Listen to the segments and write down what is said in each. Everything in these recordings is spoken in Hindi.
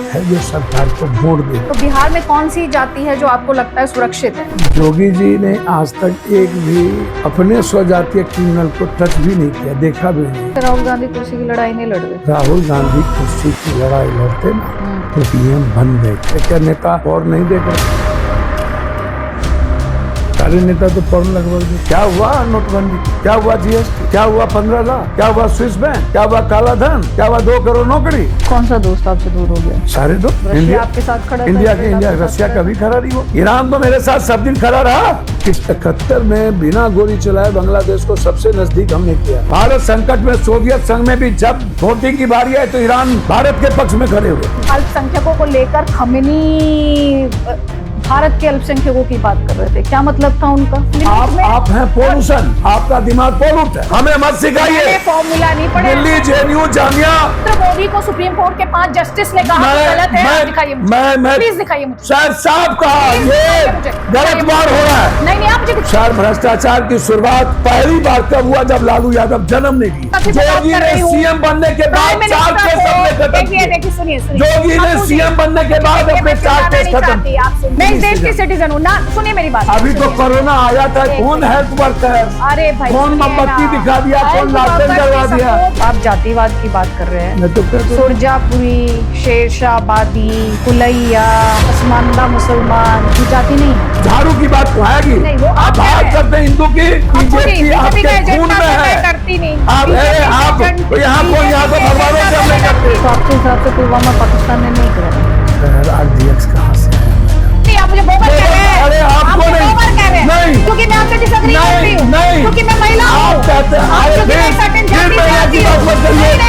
है जो सरकार को वोट दे। तो बिहार में कौन सी जाति है जो आपको लगता है सुरक्षित है? योगी जी ने आज तक एक भी अपने स्वजातीय क्रिमिनल को टच भी नहीं किया, देखा भी नहीं। राहुल गांधी कुर्सी की लड़ाई नहीं लड़ रहे। राहुल गांधी कुर्सी की लड़ाई लड़ते ना तो पीएम बन गए। क्या नेता और नहीं देख रहे? सारे नेता तो पढ़ लगभग। क्या हुआ नोटबंदी, क्या हुआ जीएसटी, क्या हुआ 15 लाख, क्या हुआ स्विस बैंक, क्या हुआ काला धन, क्या हुआ 2 करोड़ नौकरी। कौन सा दोस्त आपसे दूर हो गया? सारे दोस्त। रशिया आपके साथ खड़ा था, इंडिया आपके साथ रशिया खड़ा कभी खड़ा नहीं हुआ। ईरान तो मेरे साथ सब दिन खड़ा रहा। इस 71 में बिना गोली चलाए बांग्लादेश को सबसे नजदीक हमने किया। भारत संकट में सोवियत संघ में भी जब वोटिंग की बारी है तो ईरान भारत के पक्ष में खड़े हुए। अल्पसंख्यकों को लेकर खमेनी भारत के अल्पसंख्यकों की बात कर रहे थे, क्या मतलब था उनका? आप हैं पोल्यूशन, आपका दिमाग पोल्यूट है। हमें मत सिखाइए। फॉर्मूला नहीं पढ़े। दिल्ली जेएनयू जामिया। मोदी को सुप्रीम कोर्ट के 5 जस्टिस ने कहा गलत है। दिखाइए मुझे, प्लीज दिखाइए मुझे। सर साहब कहा ये गलत बार हो रहा है। नहीं आप मुझे। सर भ्रष्टाचार की शुरुआत पहली बार कब हुआ? जब लालू यादव जन्म ने की। जोगी ने सीएम बनने के बाद 4 केस अपने खत्म किए। सुनिए जोगी ने सीएम बनने के बाद अपने 4 केस खत्म। मैं इस देश की सिटीजन हूँ ना। सुनिए मेरी बात। अभी तो कोरोना आया था, कौन हेल्थ वर्कर, अरे भाई कौन मोमबत्ती दिखा दिया, कौन लालटेन जलवा दिया। आप जातिवाद की बात कर रहे हैं। मैं तो कहता हूं। सुरजापुरी, शेरशाहबादी, कुलैया, पसमानदा मुसलमान की जाति नहीं है। झाड़ू की बात तो आएगी। नहीं, वो आप बात करते हैं हिंदू की, बीजेपी आपके खून में है। करती नहीं। आप यहाँ को यहाँ तो भगवानों से हमने करते। तो आपके हिसाब से पुलवामा पाकिस्तान ने नहीं करा। आरडीएक्स कहाँ से है? आप मुझे बोबर कह रहे हैं। अरे आपको मुझे नहीं। बोबर कह रहे हैं। नहीं। क्योंकि मैं आपसे डिसएग्री करती हूँ। नहीं। क्योंकि मैं महिला हूँ। आप कहते हैं आप क्योंकि मैं certain जाति से आती हूँ।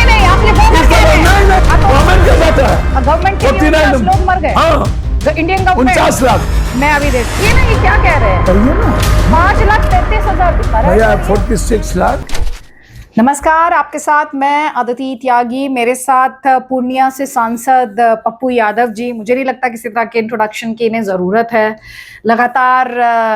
नहीं आप मुझे बोबर कह रहे हैं। गवर्नमेंट क्या कहता है? गवर्नमेंट के 49 लोग मर गए। हाँ, इंडियन गवर्नमेंट 49 लाख। मैं अभी देखती है ना, ये क्या कह रहे हैं? कहिए ना 5,33,000 दिखा रहा भैया, है। 46 लाख। नमस्कार, आपके साथ मैं अदिति त्यागी, मेरे साथ पूर्णिया से सांसद पप्पू यादव जी। मुझे नहीं लगता किसी तरह के इंट्रोडक्शन की इन्हें ज़रूरत है। लगातार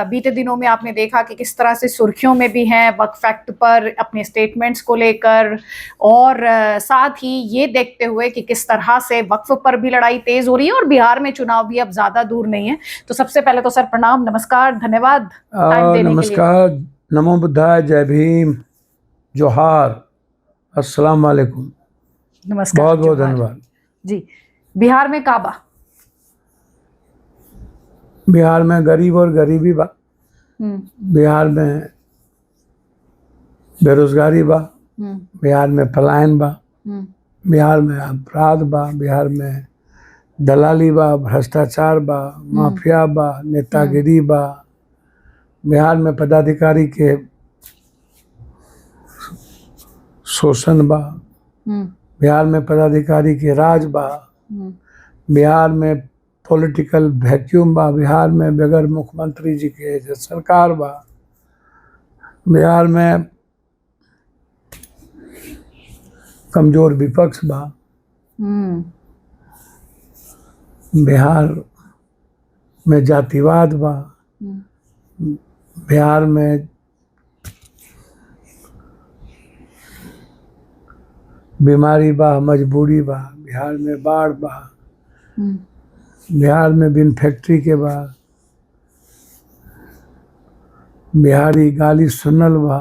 बीते दिनों में आपने देखा कि किस तरह से सुर्खियों में भी हैं वक्फ एक्ट पर अपने स्टेटमेंट्स को लेकर, और साथ ही ये देखते हुए कि किस तरह से वक्फ पर भी लड़ाई तेज़ हो रही है और बिहार में चुनाव भी अब ज़्यादा दूर नहीं है। तो सबसे पहले तो सर प्रणाम, नमस्कार, धन्यवाद टाइम देने के लिए। नमस्कार, नमो बुद्धाय, जय भीम, जोहार, अस्सलाम वालेकुम। नमस्कार, बहुत बहुत जोहार। धन्यवाद जी, बिहार में काबा, बिहार में गरीब और गरीबी बा, बिहार में बेरोजगारी बा, बिहार में पलायन बा, बिहार में अपराध बा, बिहार में दलाली बा, भ्रष्टाचार बा, माफिया बा, नेतागिरी बा, बिहार में पदाधिकारी के शोषण बा, बिहार में पदाधिकारी के राज बा, बिहार में पॉलिटिकल वैक्यूम बा, बिहार में बगैर मुख्यमंत्री जी के जो सरकार बा, बिहार में कमजोर विपक्ष बा, बिहार में जातिवाद बा, बिहार में बीमारी बा, मजबूरी बा, बिहार में बाढ़ बा, बिहार में बिन फैक्ट्री के बा, बिहारी गाली सुनल बा,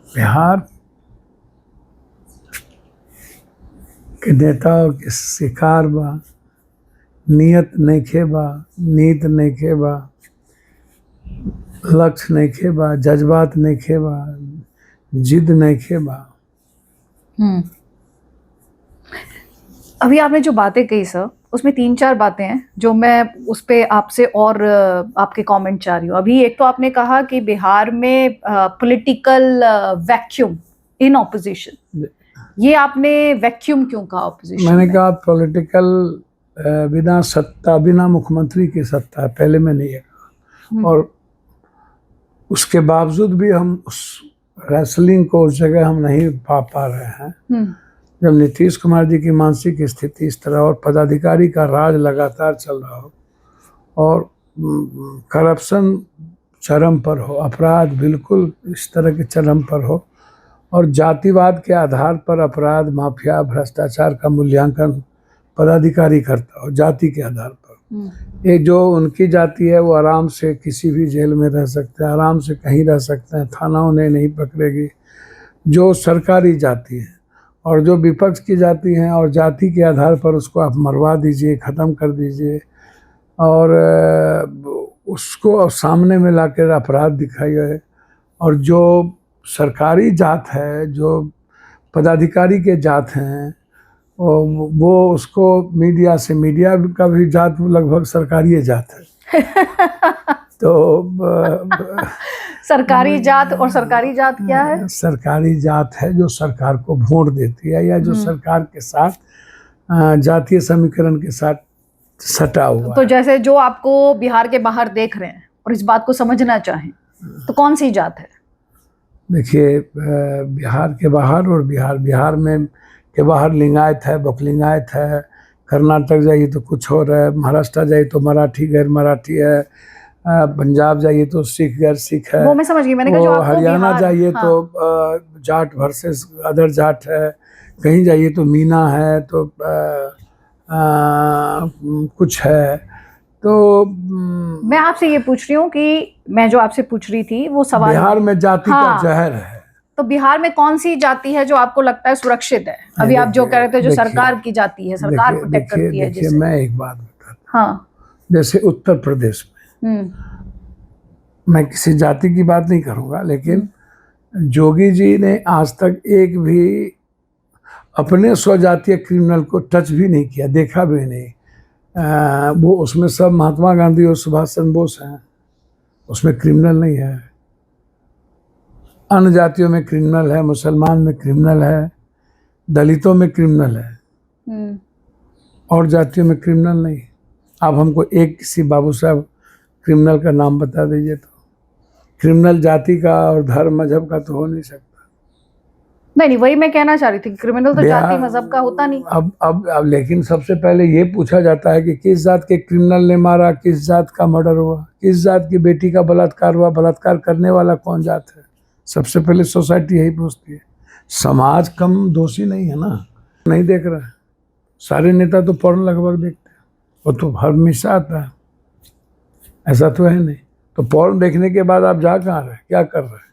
बिहार के नेताओं के शिकार बा, नियत नइखे बा, नीत नइखे बा, लक्ष्य नइखे बा, जज्बात नइखे बा, जिद नइखे बा। अभी आपने जो बातें कही सर, उसमें 3-4 बातें हैं जो मैं उस पे आपसे और आपके कमेंट चाह रही हूँ। अभी एक तो आपने कहा कि बिहार में पॉलिटिकल वैक्यूम इन ऑपोजिशन, ये आपने वैक्यूम क्यों कहा ऑपोजिशन? मैंने कहा पॉलिटिकल बिना सत्ता, बिना मुख्यमंत्री की सत्ता पहले में नहीं है, और उसके बावजूद भी हम उस रेसलिंग को उस जगह हम नहीं पा रहे हैं। जब नीतीश कुमार जी की मानसिक स्थिति इस तरह और पदाधिकारी का राज लगातार चल रहा हो और करप्शन चरम पर हो, अपराध बिल्कुल इस तरह के चरम पर हो, और जातिवाद के आधार पर अपराध, माफिया, भ्रष्टाचार का मूल्यांकन पदाधिकारी करता हो जाति के आधार पर। ये जो उनकी जाति है वो आराम से किसी भी जेल में रह सकते हैं, आराम से कहीं रह सकते हैं, थाना उन्हें नहीं पकड़ेगी। जो सरकारी जाति है और जो विपक्ष की जाति हैं और जाति के आधार पर उसको आप मरवा दीजिए, ख़त्म कर दीजिए और उसको सामने में लाकर अपराध दिखाइए। और जो सरकारी जात है, जो पदाधिकारी के जात हैं, वो उसको मीडिया से, मीडिया का भी जात लगभग सरकारी जात है। तो सरकारी जात, और सरकारी जात क्या है? सरकारी जात है जो सरकार को वोट देती है या जो सरकार के साथ जातीय समीकरण के साथ सटा हुआ। तो जैसे जो आपको बिहार के बाहर देख रहे हैं और इस बात को समझना चाहें तो कौन सी जात है? देखिए, बिहार के बाहर और बिहार में के बाहर लिंगायत है, बकलिंगायत है। कर्नाटक जाइए तो कुछ और है, महाराष्ट्र जाइए तो मराठी गैर मराठी है, पंजाब जाइए तो सिख गैर सिख है, वो मैं समझ गई। मैंने कहा जो आपको हरियाणा जाइए तो जाट वर्सेस अदर जाट है, कहीं जाइए तो मीना है, तो कुछ है। तो मैं आपसे ये पूछ रही हूँ कि मैं जो आपसे पूछ रही थी वो सवाल, बिहार में जाति का जहर है। तो बिहार में कौन सी जाति है जो आपको लगता है सुरक्षित है? अभी आप जो कह रहे थे जो सरकार की जाति है, सरकार प्रोटेक्ट करती है। देखिए, मैं एक बात बताता हूँ। हाँ, जैसे उत्तर प्रदेश में, मैं किसी जाति की बात नहीं करूँगा, लेकिन जोगी जी ने आज तक एक भी अपने स्वजातीय क्रिमिनल को टच भी नहीं किया, देखा भी नहीं। वो उसमें सब महात्मा गांधी और सुभाष चंद्र बोस हैं, उसमें क्रिमिनल नहीं है। अन्य जातियों में क्रिमिनल है, मुसलमान में क्रिमिनल है, दलितों में क्रिमिनल है, और जातियों में क्रिमिनल नहीं। आप हमको एक किसी बाबू साहब क्रिमिनल का नाम बता दीजिए। तो क्रिमिनल जाति का और धर्म मजहब का तो हो नहीं सकता। नहीं, वही मैं कहना चाह रही थी, क्रिमिनल तो जाति मजहब का होता नहीं। अब लेकिन सबसे पहले ये पूछा जाता है कि किस जात के क्रिमिनल ने मारा, किस जात का मर्डर हुआ, किस जात की बेटी का बलात्कार हुआ, बलात्कार करने वाला कौन जात है। सबसे पहले सोसाइटी यही पूछती है। समाज कम दोषी नहीं है ना, नहीं देख रहा है। सारे नेता तो पोर्न लगभग देखते हैं, वो तो हर हमेशा आता है, ऐसा तो है नहीं। तो पोर्न देखने के बाद आप जा कहाँ रहे, क्या कर रहे हैं?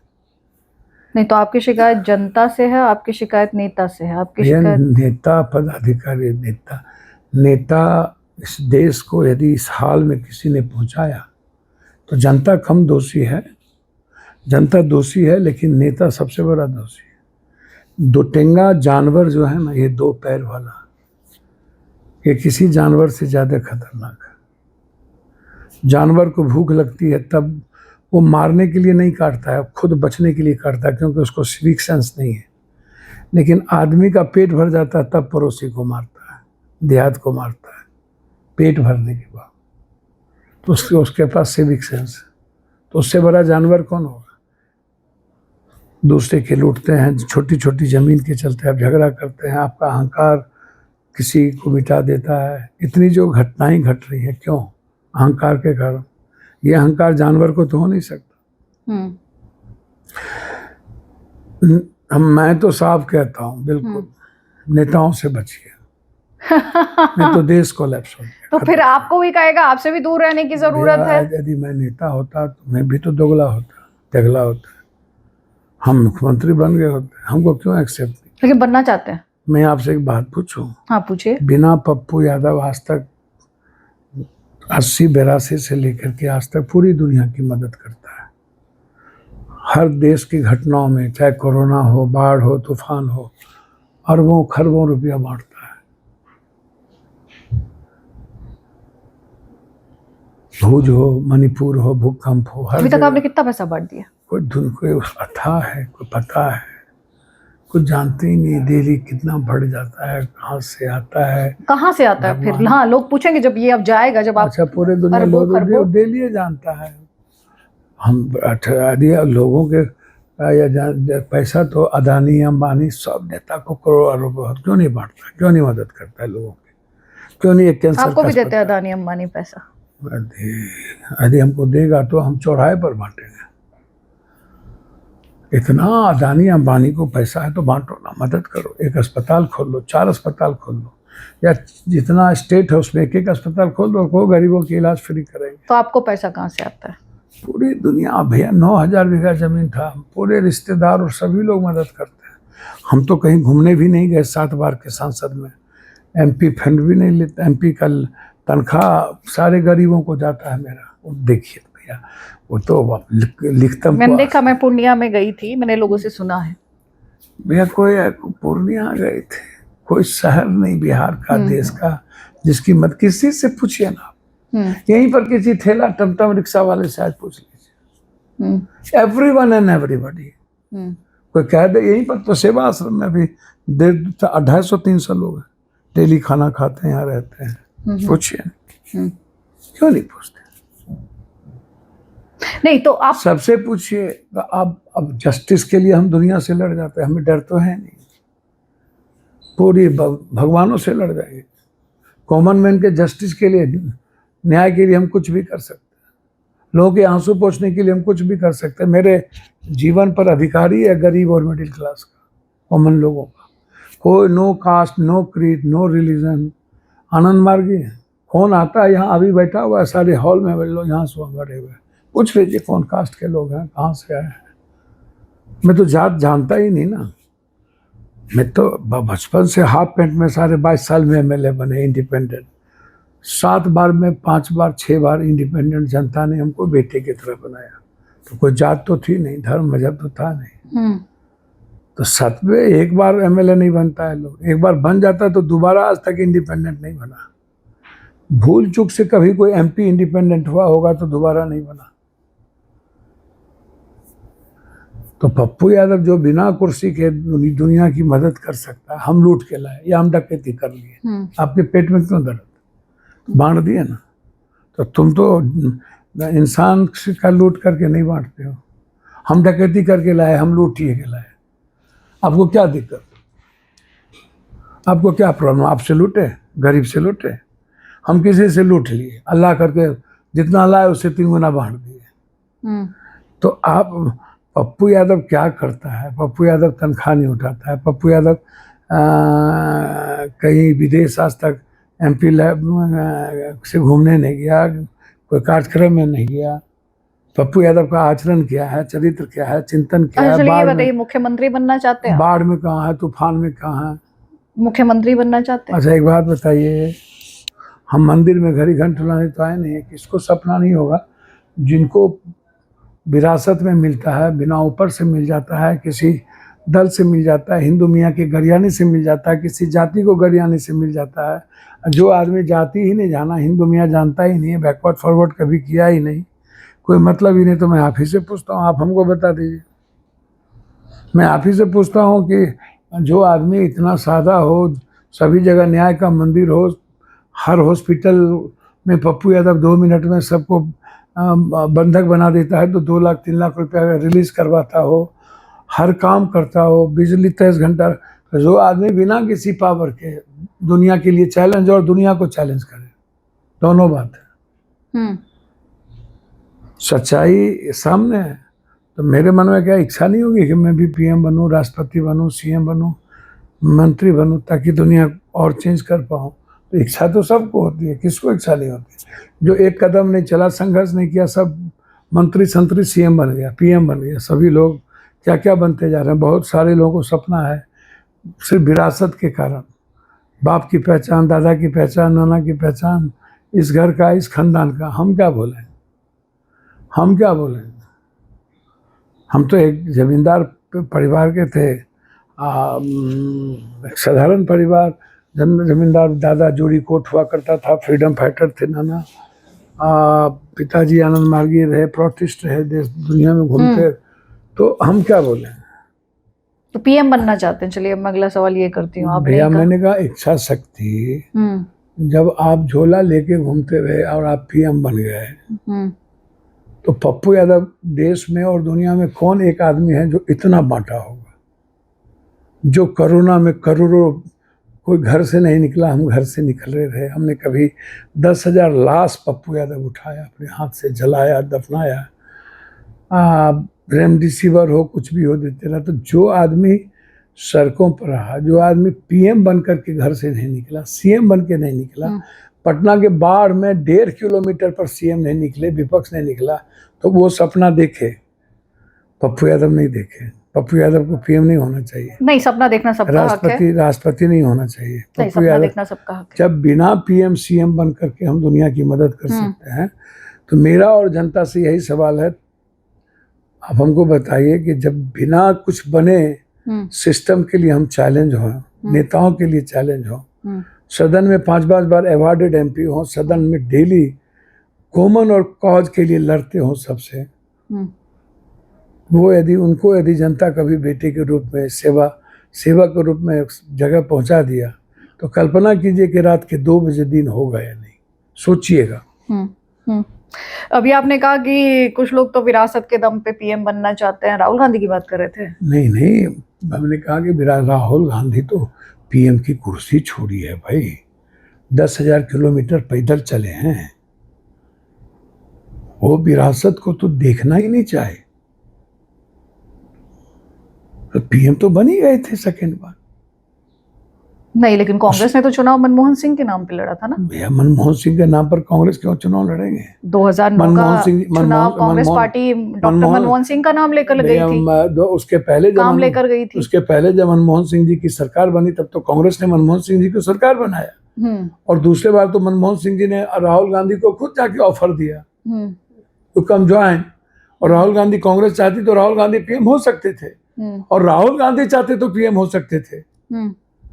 नहीं, तो आपकी शिकायत जनता से है, आपकी शिकायत नेता से है? आपकी शिकायत नेता, पदाधिकारी, नेता इस देश को यदि इस हाल में किसी ने पहुंचाया तो जनता कम दोषी है, जनता दोषी है, लेकिन नेता सबसे बड़ा दोषी है। दो टेंगा जानवर जो है ना, ये दो पैर वाला, ये किसी जानवर से ज़्यादा खतरनाक है। जानवर को भूख लगती है तब वो मारने के लिए नहीं काटता है, खुद बचने के लिए काटता है, क्योंकि उसको सिविक सेंस नहीं है। लेकिन आदमी का पेट भर जाता है तब पड़ोसी को मारता है, देहात को मारता है, पेट भरने के बाद। तो उसके पास सिविक सेंस है। तो उससे बड़ा जानवर कौन होगा? दूसरे के लूटते हैं, छोटी छोटी ज़मीन के चलते आप झगड़ा करते हैं, आपका अहंकार किसी को मिटा देता है। इतनी जो घटनाएं घट रही हैं, क्यों? अहंकार के कारण। ये अहंकार जानवर को तो हो नहीं सकता। मैं तो साफ कहता हूँ, बिल्कुल नेताओं से बचिए, नहीं तो देश कोलैप्स हो गया। तो फिर आपको भी कहेगा आपसे भी दूर रहने की जरूरत है। यदि मैं नेता होता तो मैं भी तो दोगला होता, तेगला होता। हम मुख्यमंत्री बन गए होते, हमको क्यों एक्सेप्ट नहीं? लेकिन बनना चाहते हैं। मैं आपसे एक बात पूछूं? हाँ, पूछिए। बिना पप्पू यादव आज तक 80-82 से लेकर के आज तक पूरी दुनिया की मदद करता है। हर देश की घटनाओं में, चाहे कोरोना हो, बाढ़ हो, तूफान हो, अरबों खरबों रुपया बांटता है। भूज हो, मणिपुर हो, भूकंप हो, हर अभी तक आपने कितना पैसा बांट दिया? कोई धुन, कोई अथा है, कोई पता है, कुछ जानते ही नहीं। डेली कितना बढ़ जाता है, कहाँ से आता है, कहाँ से आता है फिर? हाँ, लोग पूछेंगे जब ये अब जाएगा, जब आप, अच्छा, पूरे दुनिया लोग डेली जानता है। हम लोगों के पैसा तो अदानी, अंबानी, सब नेता को करोड़ों अरबों क्यों नहीं बांटता, क्यों नहीं मदद करता है लोगों की? क्यों नहीं? एक कैंसर आपको भी देते हैं अदानी अंबानी पैसा? यदि हमको देगा तो हम चौराहे पर बांटेंगे। इतना अदानी अंबानी को पैसा है तो बांटो ना, मदद करो। एक अस्पताल खोल लो, 4 अस्पताल खोल लो, या जितना स्टेट है उसमें एक एक अस्पताल खोल दो, को गरीबों की इलाज फ्री करेंगे। तो आपको पैसा कहाँ से आता है? पूरी दुनिया भैया, 9,000 बीघा जमीन था, पूरे रिश्तेदार और सभी लोग मदद करते हैं। हम तो कहीं घूमने भी नहीं गए 7 बार के सांसद में, MP फंड भी नहीं लेता, MP का तनख्वाह सारे गरीबों को जाता है मेरा। वो देखिए भैया, वो तो लिखता मैंने देखा, मैं पूर्णिया में गई थी, मैंने लोगों से सुना है। भैया कोई पूर्णिया गए थे, कोई शहर नहीं बिहार का, देश का, जिसकी मत किसी से पूछिए ना, यहीं पर किसी ठेला टमटम रिक्शा वाले से आज पूछ लीजिए, एवरीवन एंड एवरीबॉडी। कोई कह दे, यहीं पर तो सेवा आश्रम में भी 250-300 लोग हैं, डेली खाना खाते हैं, यहाँ रहते हैं, पूछिए क्यों नहीं पूछते? नहीं तो आप सबसे पूछिए। तो अब जस्टिस के लिए हम दुनिया से लड़ जाते हैं, हमें डर तो है नहीं, पूरी भगवानों से लड़ जाएंगे। कॉमन मैन के जस्टिस के लिए, न्याय के लिए हम कुछ भी कर सकते हैं, लोगों के आंसू पोंछने के लिए हम कुछ भी कर सकते हैं। मेरे जीवन पर अधिकारी है गरीब और मिडिल क्लास का, कॉमन लोगों का। कोई no caste, no creed, no religion. Anand Margi है, फोन आता है, यहाँ अभी बैठा हुआ है सारे हॉल में, लोग यहाँ से बड़े हुए, पूछ लीजिए कौन कास्ट के लोग हैं, कहाँ से आए हैं। मैं तो जात जानता ही नहीं ना, मैं तो बचपन से हाफ पैंट में सारे 22 साल में MLA बने, इंडिपेंडेंट। 7 बार में 5 बार 6 बार इंडिपेंडेंट जनता ने हमको बेटे की तरह बनाया। तो कोई जात तो थी नहीं, धर्म मजहब तो था नहीं। तो 7वें एक बार MLA नहीं बनता है लोग, एक बार बन जाता है तो दोबारा आज तक इंडिपेंडेंट नहीं बना। भूल चूक से कभी कोई MP इंडिपेंडेंट हुआ होगा तो दोबारा नहीं बना। तो पप्पू यादव जो बिना कुर्सी के दुनिया की मदद कर सकता है, हम लूट के लाए या हम डकैती कर लिए। आपके पेट में क्यों दर्द? बांट दिए ना। तो तुम तो इंसान का लूट करके नहीं बांटते हो, हम डकैती करके लाए, हम लूटिए के लाए। आपको क्या दिक्कत? आपको क्या प्रॉब्लम? आपसे लूटे, गरीब से लूटे, हम किसी से लूट लिए, अल्लाह करके जितना लाए उससे 3 गुना बांट दिए। तो आप, पप्पू यादव क्या करता है? पप्पू यादव तनख्वाह नहीं उठाता है, पप्पू यादव कहीं विदेश आज तक MP लैब से घूमने नहीं गया, कोई कार्यक्रम में नहीं गया। पप्पू यादव का आचरण क्या है, चरित्र क्या है, चिंतन क्या है? ये बताइए, मुख्यमंत्री बनना चाहते हैं? बाढ़ में कहाँ है, तूफान में कहाँ है? मुख्यमंत्री बनना चाहते हैं? अच्छा एक बात बताइए, हम मंदिर में घड़ी घंट लाने तो आए नहीं, किसको सपना नहीं होगा? जिनको विरासत में मिलता है, बिना ऊपर से मिल जाता है, किसी दल से मिल जाता है, हिंदू मियाँ के गरियाने से मिल जाता है, किसी जाति को गरियाने से मिल जाता है। जो आदमी जाति ही नहीं जाना, हिंदू मियाँ जानता ही नहीं है, बैकवर्ड फॉरवर्ड कभी किया ही नहीं, कोई मतलब ही नहीं, तो मैं आप ही से पूछता हूँ, आप हमको बता दीजिए। मैं आप ही से पूछता हूँ कि जो आदमी इतना सादा हो, सभी जगह न्याय का मंदिर हो, हर हॉस्पिटल में पप्पू यादव 2 मिनट में सबको बंधक बना देता है, तो 2 लाख 3 लाख रुपया रिलीज करवाता हो, हर काम करता हो, बिजली 23 घंटा, जो आदमी बिना किसी पावर के दुनिया के लिए चैलेंज और दुनिया को चैलेंज करे, दोनों बात है। सच्चाई सामने है। तो मेरे मन में क्या इच्छा नहीं होगी कि मैं भी PM बनूं, राष्ट्रपति बनूं, CM बनूं, मंत्री बनूं, ताकि दुनिया और चेंज कर पाऊँ? तो इच्छा तो सबको होती है, किसको इच्छा नहीं होती? जो एक कदम नहीं चला, संघर्ष नहीं किया, सब मंत्री संतरी CM बन गया, PM बन गया। सभी लोग क्या क्या बनते जा रहे हैं। बहुत सारे लोगों को सपना है, सिर्फ विरासत के कारण, बाप की पहचान, दादा की पहचान, नाना की पहचान, इस घर का, इस खानदान का। हम क्या बोलें, हम क्या बोलें? हम तो एक जमींदार परिवार के थे, एक साधारण परिवार, जमींदार। दादा जोड़ी कोट हुआ करता था, फ्रीडम फाइटर थे नाना। पिताजी आनंद मार्गी रहे, प्रोटेस्ट रहे, देश दुनिया में घूमते। तो हम क्या बोले? तो PM बनना चाहते हैं? चलिए अब मैं अगला सवाल ये करती हूँ। भैया मैंने कहा इच्छा शक्ति, जब आप झोला लेके घूमते रहे और आप PM बन गए, तो पप्पू यादव देश में और दुनिया में कौन एक आदमी है जो इतना बांटा होगा? जो कोरोना में करोड़ों, कोई घर से नहीं निकला, हम घर से निकले रहे। हमने कभी 10,000 लाश पप्पू यादव उठाया, अपने हाथ से जलाया, दफनाया। रेमडेसिविर हो, कुछ भी हो, देते रहा। तो जो आदमी सड़कों पर रहा, जो आदमी पीएम बन करके घर से नहीं निकला, सीएम बन के नहीं निकला, पटना के बाढ़ में 1.5 किलोमीटर पर सीएम नहीं निकले, विपक्ष नहीं निकला, तो वो सपना देखे, पप्पू यादव नहीं देखे। पप्पू यादव को पीएम नहीं होना चाहिए, नहीं सपना देखना सबका हक है, राष्ट्रपति नहीं होना चाहिए। नहीं पप्पू सपना यादव देखना सबका हक है। जब बिना पीएम सीएम बन करके हम दुनिया की मदद कर सकते हैं, तो मेरा और जनता से यही सवाल है, आप हमको बताइए कि जब बिना कुछ बने सिस्टम के लिए हम चैलेंज हो, नेताओं के लिए चैलेंज हो, सदन में 5-5 बार अवार्डेड एमपी हो, सदन में डेली कॉमन और कॉज के लिए लड़ते हो सबसे, वो यदि जनता कभी बेटे के रूप में सेवा के रूप में जगह पहुंचा दिया, तो कल्पना कीजिए कि रात के 2 बजे दिन होगा या नहीं, सोचिएगा। अभी आपने कहा कि कुछ लोग तो विरासत के दम पे पीएम बनना चाहते हैं, राहुल गांधी की बात कर रहे थे? नहीं, हमने कहा कि राहुल गांधी तो पीएम की कुर्सी छोड़ी है भाई, 10,000 किलोमीटर पैदल चले हैं, वो विरासत को तो देखना ही नहीं चाहे, तो पीएम तो बन ही गए थे सेकेंड बार। नहीं, लेकिन कांग्रेस ने तो चुनाव मनमोहन सिंह के नाम पे लड़ा था ना। भैया मनमोहन सिंह के नाम पर कांग्रेस क्यों चुनाव लड़ेंगे? 2009 का चुनाव कांग्रेस पार्टी डॉक्टर मनमोहन सिंह का नाम लेकर गई थी, उसके पहले काम लेकर गई थी। उसके पहले जब मनमोहन सिंह जी की सरकार बनी, तब तो कांग्रेस ने मनमोहन सिंह जी को सरकार बनाया, और दूसरे बार तो मनमोहन सिंह जी ने राहुल गांधी को खुद जाके ऑफर दिया तो कम ज्वाइन, और राहुल गांधी कांग्रेस चाहती तो राहुल गांधी पीएम हो सकते थे, और राहुल गांधी चाहते तो पीएम हो सकते थे,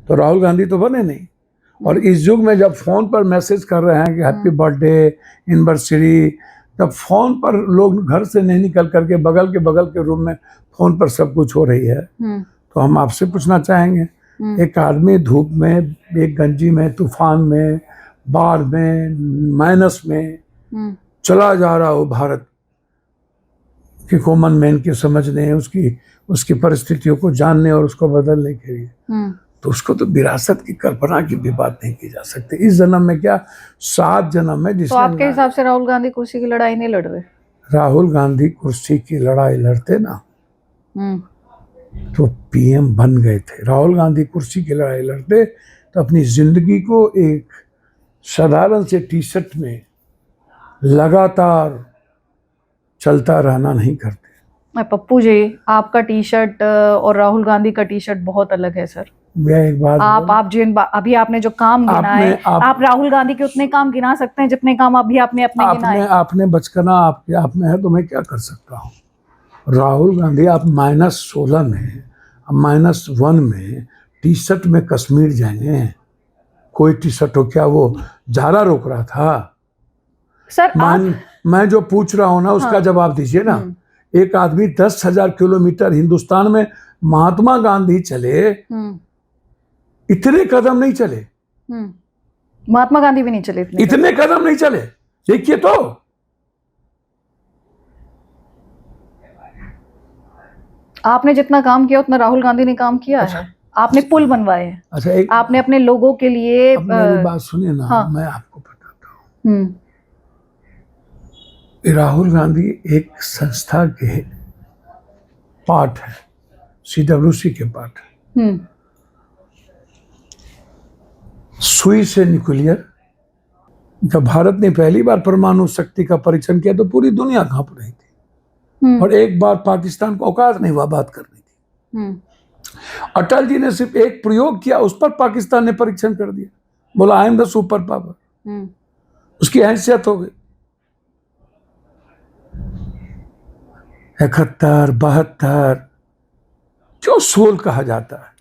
तो राहुल गांधी तो बने नहीं। और इस युग में जब फोन पर मैसेज कर रहे हैं कि हैप्पी बर्थडे एनिवर्सरी, तब फोन पर लोग घर से नहीं निकल करके बगल के रूम में फोन पर सब कुछ हो रही है, तो हम आपसे पूछना चाहेंगे, एक आदमी धूप में, एक गंजी में, तूफान में, बाढ़ में, माइनस में चला जा रहा हो भारत कि कॉमन मैन के समझने, उसकी परिस्थितियों को जानने और उसको बदलने के लिए, तो उसको तो विरासत की कल्पना की भी बात नहीं की जा सकती। इस जन्म में क्या, 7 जन्म में जिसने, तो आपके हिसाब से राहुल गांधी कुर्सी की लड़ाई नहीं लड़ रहे? राहुल गांधी कुर्सी की लड़ाई लड़ते ना तो पीएम बन गए थे। राहुल गांधी कुर्सी की लड़ाई लड़ते तो अपनी जिंदगी को एक साधारण से टी-शर्ट में लगातार चलता रहना नहीं करते। पप्पू जी, आपका टी-शर्ट और राहुल गांधी का टी-शर्ट बहुत अलग है सर। मैं एक बात, आप अभी आपने जो काम गिनाए, आप राहुल गांधी के उतने काम गिना सकते हैं जितने काम अभी आपने अपने गिनाए। आपने बचकाना आपके आप में है, तो मैं क्या कर सकता हूँ। राहुल गांधी आप -16 में, -1 में टी-शर्ट में कश्मीर जाएंगे, कोई टी-शर्ट हो क्या, वो जारा रोक रहा था सर? मैं जो पूछ रहा हूँ ना उसका जवाब दीजिए ना। एक आदमी 10,000 किलोमीटर हिंदुस्तान में, महात्मा गांधी चले, इतने कदम नहीं चले, महात्मा गांधी भी नहीं चले इतने कदम नहीं चले, देखिए तो। आपने जितना काम किया उतना राहुल गांधी ने काम किया है। आपने पुल बनवाए हैं। अच्छा, आपने अपने लोगों के लिए, मेरी बात सुनिए ना। हाँ। मैं आपको बताता हूँ, राहुल गांधी एक संस्था के पार्ट है, CWC के पार्ट है। सुई से न्यूक्लियर, जब भारत ने पहली बार परमाणु शक्ति का परीक्षण किया तो पूरी दुनिया कांप रही थी, और एक बार पाकिस्तान को औकात नहीं हुआ बात करने की। अटल जी ने सिर्फ एक प्रयोग किया, उस पर पाकिस्तान ने परीक्षण कर दिया, बोला I am the super power, उसकी हैसियत हो गई। 71, 72 जो सोल कहा जाता है,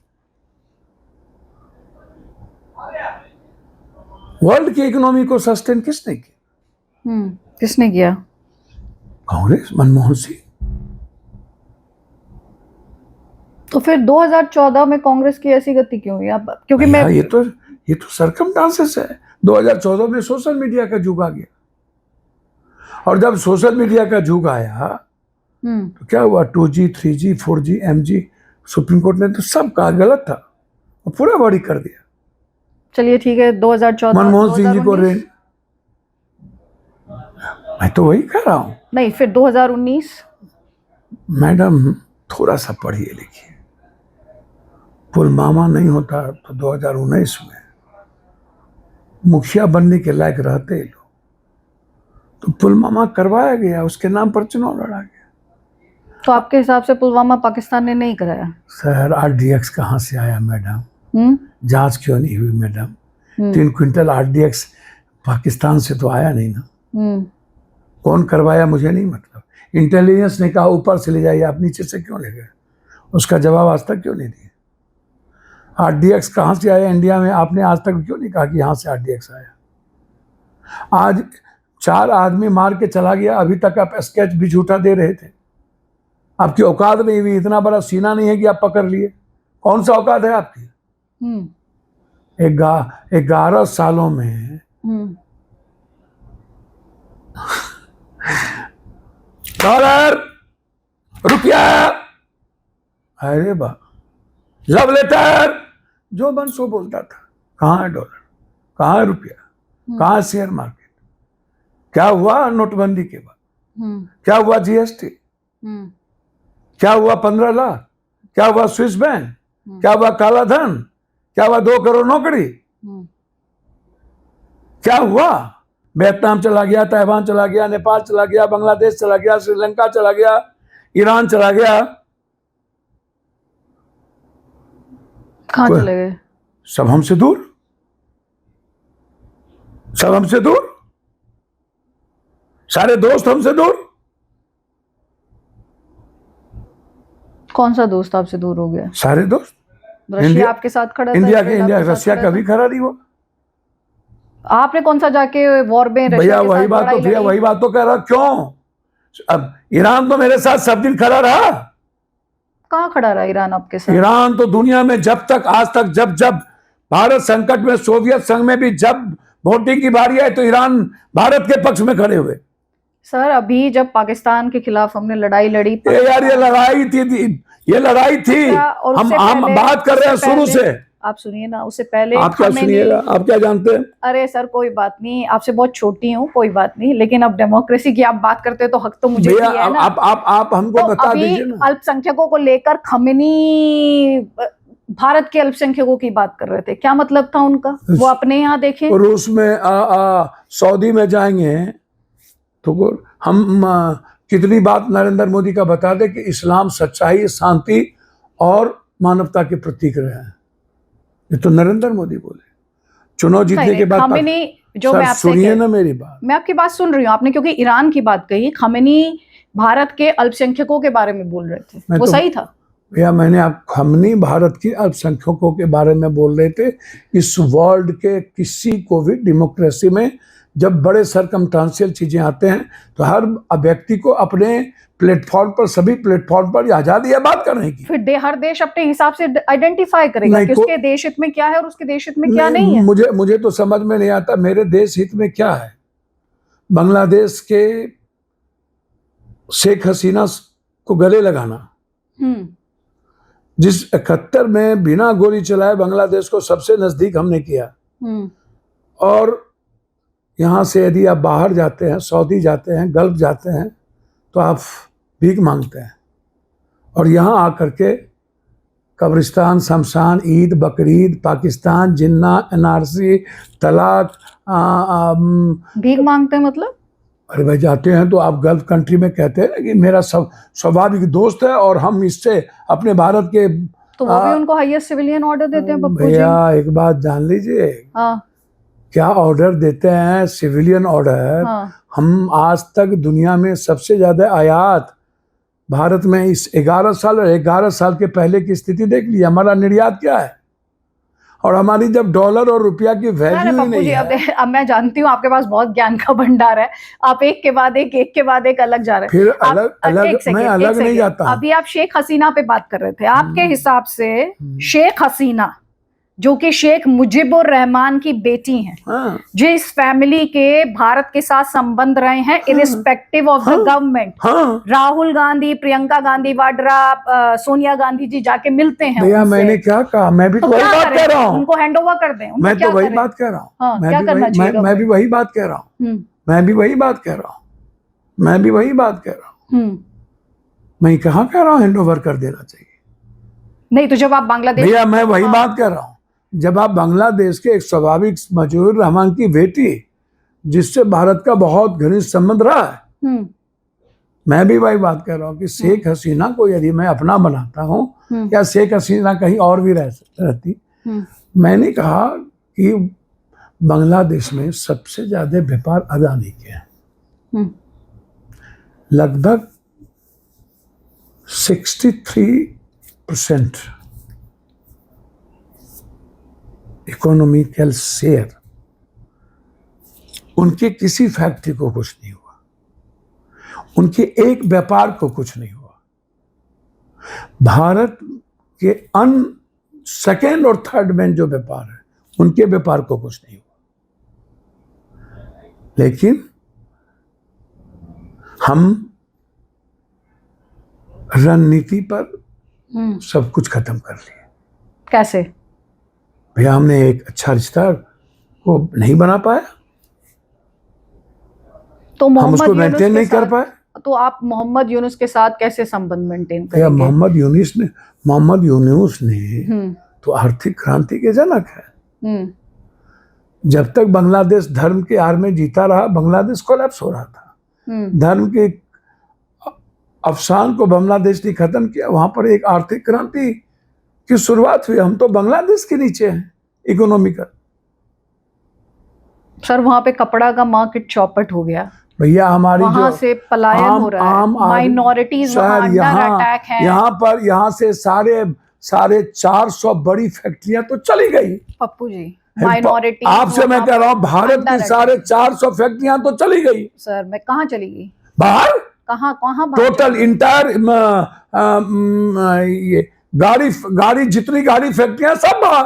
वर्ल्ड की इकोनॉमी को सस्टेन किसने किया? किसने किया? कांग्रेस, मनमोहन सिंह। तो फिर 2014 में कांग्रेस की ऐसी गति क्यों हुई? अब क्योंकि मैं, ये तो सरकमस्टांसेस है। 2014 में सोशल मीडिया का युग आ गया, और जब सोशल मीडिया का युग आया तो क्या हुआ, 2G, 3G, 4G, MG, supreme court ने तो सब कहा गलत था और पूरा बड़ी कर दिया। चलिए ठीक है, 2014 मनमोहन सिंह जी को मैं तो वही कह रहा हूँ। नहीं, फिर 2019? मैडम थोड़ा सा पढ़िए लिखिए, पुलवामा नहीं होता तो 2019 में मुखिया बनने के लायक रहते लोग, तो पुलवामा करवाया गया, उसके नाम पर चुनाव लड़ा गया। तो आपके हिसाब से पुलवामा पाकिस्तान ने नहीं कराया? सर RDX कहाँ से आया मैडम? जांच क्यों नहीं हुई मैडम? 3 क्विंटल RDX पाकिस्तान से तो आया नहीं ना। कौन करवाया मुझे नहीं मतलब। इंटेलिजेंस ने कहा ऊपर से ले जाइए, आप नीचे से क्यों ले गए? उसका जवाब आज तक क्यों नहीं दिया? RDX कहाँ से आया इंडिया में, आपने आज तक क्यों नहीं कहा कि यहाँ से RDX आया? आज 4 आदमी मार के चला गया, अभी तक आप स्केच भी झूठा दे रहे थे। आपकी औकात नहीं हुई, इतना बड़ा सीना नहीं है कि आप पकड़ लिए। कौन सा औकात है आपकी? 11 सालों में डॉलर, रुपया, अरे बा, लव लेटर, जो मन सो बोलता था। कहाँ है डॉलर, कहाँ है रुपया, कहाँ है शेयर मार्केट? क्या हुआ नोटबंदी के बाद? क्या हुआ GST? क्या हुआ 15 लाख? क्या हुआ स्विस बैंक? क्या हुआ काला धन? क्या हुआ 2 करोड़ नौकरी? क्या हुआ? वियतनाम चला गया, ताइवान चला गया, नेपाल चला गया, बांग्लादेश चला गया, श्रीलंका चला गया, ईरान चला गया। कहाँ चले गए? सब हमसे दूर, सब हमसे दूर, सारे दोस्त हमसे दूर। कौन सा दोस्त आपसे दूर हो गया? सारे दोस्त। रशिया आपके साथ खड़ा था? इंडिया रशिया कभी खड़ा नहीं हुआ। आपने कौन सा जाके वॉर में भैया वही बात तो कह रहा। क्यों? अब ईरान तो मेरे साथ सब दिन खड़ा रहा। कहाँ खड़ा रहा ईरान आपके साथ? ईरान तो दुनिया में जब तक आज तक जब जब भारत संकट में, सोवियत संघ में भी जब वोटिंग की बारी आई तो ईरान भारत के पक्ष में खड़े हुए। सर अभी जब पाकिस्तान के खिलाफ हमने लड़ाई लड़ी, यार ये लड़ाई थी, हम बात कर रहे हैं शुरू से। आप सुनिए ना, उससे पहले आप क्या सुनिएगा, आप क्या जानते हैं? अरे सर कोई बात नहीं, आपसे बहुत छोटी हूँ, कोई बात नहीं, लेकिन अब डेमोक्रेसी की आप बात करते हैं तो हक तो मुझे भी है ना। आप हमको तो बता दीजिए ना। अल्पसंख्यकों को लेकर खमेनी भारत के अल्पसंख्यकों की बात कर रहे थे, क्या मतलब था उनका? वो अपने यहाँ देखें। रूस में सऊदी में जाएंगे तो हम कितनी बात नरेंद्र मोदी का बता दे कि इस्लाम सच्चाई, शांति और मानवता के प्रतीक रहे हैं। ये तो नरेंद्र मोदी बोले चुनाव जीतने के बाद। खमेनी जो मैं आपसे सुनिए ना मेरी बात, मैं आपकी बात सुन रही हूँ। आपने क्योंकि ईरान की बात कही, खमेनी भारत के अल्पसंख्यकों के बारे में बोल रहे थे, वो सही था भैया? मैंने आप खमेनी भारत के अल्पसंख्यकों के बारे में बोल रहे थे। इस वर्ल्ड के किसी को भी डेमोक्रेसी में जब बड़े सरकमस्टेंशियल चीजें आते हैं तो हर व्यक्ति को अपने प्लेटफॉर्म पर, सभी प्लेटफॉर्म पर आजादी है बात करने की। फिर हर देश अपने हिसाब से आइडेंटिफाई करेगा कि उसके देश हित में क्या है और उसके देश हित में क्या नहीं है। मुझे तो समझ में नहीं आता मेरे देश हित में क्या है। बांग्लादेश के शेख हसीना को गले लगाना, जिस 71 में बिना गोली चलाए बांग्लादेश को सबसे नजदीक हमने किया, और यहाँ से यदि आप बाहर जाते हैं, सऊदी जाते हैं, गल्फ जाते हैं, तो आप भीख मांगते हैं, और यहाँ आकर के कब्रिस्तान, शमशान, ईद, बकरीद, पाकिस्तान, जिन्ना, NRC, तलाक, भीख मांगते हैं मतलब? अरे भाई जाते हैं तो आप गल्फ कंट्री में कहते हैं कि मेरा स्वाभाविक दोस्त है और हम इससे अपने भारत के, तो वो भी उनको हाईएस्ट सिविलियन ऑर्डर देते हैं पप्पू जी। भैया एक बात जान लीजिए, क्या ऑर्डर देते हैं? Civilian order. हम आज तक दुनिया में सबसे ज्यादा आयात भारत में इस 11 साल के पहले की स्थिति देख ली। हमारा निर्यात क्या है, और हमारी जब डॉलर और रुपया की वैल्यू ही नहीं है। अब मैं जानती हूँ आपके पास बहुत ज्ञान का भंडार है, आप एक के बाद एक अलग जा रहे हैं। फिर मैं अलग नहीं जाता। अभी आप शेख हसीना पे बात कर रहे थे, आपके हिसाब से शेख हसीना जो कि शेख मुजीबुर रहमान की बेटी हैं, जिस फैमिली के भारत के साथ संबंध रहे हैं irrespective of the government, Rahul Gandhi, Priyanka Gandhi Vadra, Sonia Gandhi ji जाके मिलते हैं। भैया मैंने क्या कहा? मैं भी तो वही बात कह रहा हूँ। उनको हैंड ओवर कर दें। मैं तो वही बात कह रहा हूँ। मैं भी वही बात कह रहा हूँ। मैं भी वही बात कह रहा हूँ। मैं कहाँ कह रहा हूँ हैंड ओवर कर देना चाहिए? नहीं तो जब आप बांग्लादेश, भैया मैं वही बात कर रहा हूँ, जब आप बांग्लादेश के एक स्वाभाविक मजहूर रहमान की बेटी जिससे भारत का बहुत घनिष्ठ संबंध रहा है, हम्म, मैं भी वही बात कर रहा हूँ कि शेख हसीना को यदि मैं अपना बनाता हूँ या शेख हसीना कहीं और भी रहती, मैंने कहा कि बांग्लादेश में सबसे ज्यादा व्यापार अदानी के हैं, लगभग 63% इकोनॉमिकल शेयर, उनके किसी फैक्ट्री को कुछ नहीं हुआ, उनके एक व्यापार को कुछ नहीं हुआ। भारत के सेकेंड और थर्ड में जो व्यापार है उनके व्यापार को कुछ नहीं हुआ, लेकिन हम रणनीति पर सब कुछ खत्म कर लिए। कैसे? भैया हमने एक अच्छा रिश्ता को नहीं बना पाया, तो हम मोहम्मद उसको यूनुस मेंटेन के नहीं कर साथ- पाए। तो आप मोहम्मद यूनुस के साथ कैसे संबंध मेंटेन भैया करेंगे? मोहम्मद यूनुस ने तो आर्थिक क्रांति के जनक है। जब तक बांग्लादेश धर्म के आड़ में जीता रहा, बांग्लादेश कोलैप्स हो रहा था। धर्म के अफसान को बांग्लादेश ने खत्म किया, वहां पर एक आर्थिक क्रांति की शुरुआत हुई। हम तो बांग्लादेश के नीचे हैं इकोनॉमिकल। सर वहां पे कपड़ा का मार्केट चौपट हो गया भैया, हमारी वहां जो से पलायन हो रहा है, माइनॉरिटीज वहां अंडर अटैक है। यहाँ से साढ़े 400 बड़ी फैक्ट्रियां तो चली गई पप्पू जी, माइनॉरिटी आपसे मैं कह रहा हूँ, भारत की 450 फैक्ट्रियां तो चली गई। सर मैं कहाँ चली गई? बाहर कहाँ बाहर टोटल इंटायर ये गाड़ी जितनी गाड़ी फैक्ट्रियां सब बाहर।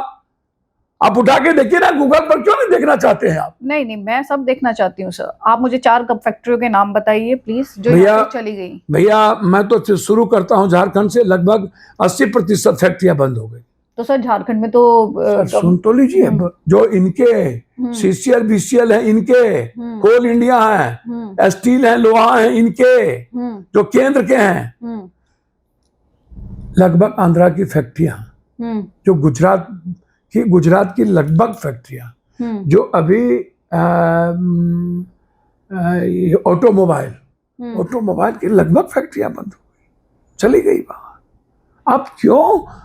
आप उठा के देखिए ना गूगल पर, क्यों नहीं देखना चाहते हैं आप? नहीं मैं सब देखना चाहती हूँ सर। आप मुझे 4 फैक्ट्रियों के नाम बताइए प्लीज जो भैया यहाँ से चली गई। भैया मैं तो शुरू करता हूँ झारखंड से, लगभग 80% फैक्ट्रियां बंद हो गई। तो सर झारखंड में तो सुन तो लीजिए, जो इनके सीसीएल बीसीएल है, इनके कोल इंडिया है, स्टील है, लोहा है, इनके जो केंद्र के हैं, लगभग आंध्रा की फैक्ट्रियां, जो गुजरात की लगभग फैक्ट्रियां, जो अभी ऑटोमोबाइल की लगभग फैक्ट्रियां बंद हो गई, चली गई बाहर। आप क्यों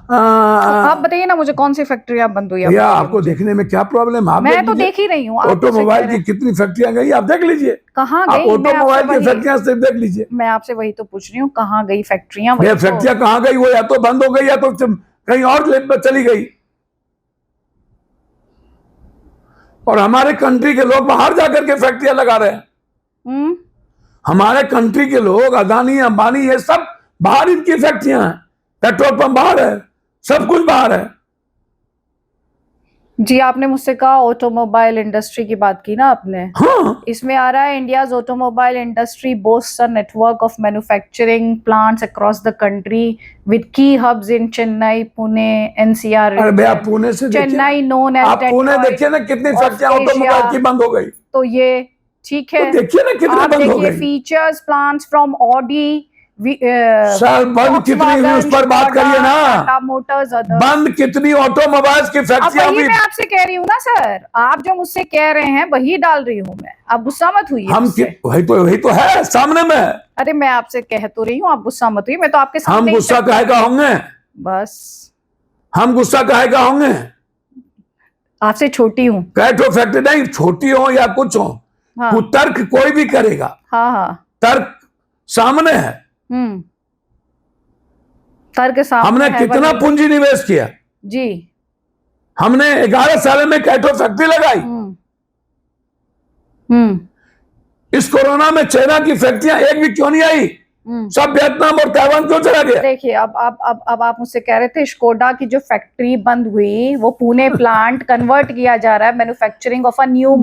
आप बताइए ना मुझे, कौन सी फैक्ट्रियां बंद हुई? भैया आपको देखने में क्या प्रॉब्लम है? मैं तो देख ही रही हूँ। ऑटोमोबाइल की कितनी फैक्ट्रियां गई आप देख लीजिए। कहाँ गई? ऑटोमोबाइल की फैक्ट्रियां सिर्फ देख लीजिए। मैं आपसे वही तो पूछ रही हूँ, कहाँ गई फैक्ट्रियां? फैक्ट्रियां कहाँ गई? वो या तो बंद हो गई या तो कहीं और चली गई। और हमारे कंट्री के लोग बाहर जाकर के फैक्ट्रियां लगा रहे हैं। हमारे कंट्री के लोग, अदानी अंबानी, ये सब बाहर इनकी फैक्ट्रियां हैं, पेट्रोल पंप बाहर है, सब कुछ बाहर है। जी आपने मुझसे कहा ऑटोमोबाइल इंडस्ट्री की बात की ना आपने। हाँ। इसमें आ रहा है India's automobile industry boasts a network of manufacturing plants across the country with key hubs in Chennai, Pune, NCR अरे भैया पुणे से चेन्नई known as आप पुणे देखिए ना कितनी फैक्ट्रियां ऑटोमोबाइल की बंद हो गई। तो ये ठीक है, तो देखिए ना कितनी बंद हो गई। Features plants from Audi sir बंद कितनी हुई उस पर बात करिए ना। मोटर्स बंद कितनी ऑटोमोबाइल्स की फैक्ट्रियां हुई? मैं आपसे कह रही हूँ ना सर, आप जो मुझसे कह रहे हैं वही डाल रही हूँ मैं। आप गुस्सा मत हुई। हम वही तो है सामने में। अरे मैं आपसे कह तो रही हूँ, आप गुस्सा मत हुई। मैं तो आपके सामने। हम गुस्सा काहे का होंगे? बस हम गुस्सा काहे का होंगे? आपसे छोटी हूँ। कैटो फैक्ट्री नहीं, छोटी हो या कुछ हो, हाँ। तर्क कोई भी करेगा। हाँ तर्क सामने है। तर्क सामने हमने है। कितना पूंजी निवेश किया जी। हमने 11 साल में कैटो फैक्ट्री लगाई। इस कोरोना में चाइना की फैक्ट्रियां एक भी क्यों नहीं आई? सब वियतनाम और ताइवान क्यों चला गया? देखिए अब आप मुझसे कह रहे थे स्कोडा की जो फैक्ट्री बंद हुई वो पुणे प्लांट कन्वर्ट किया जा रहा है manufacturing of a new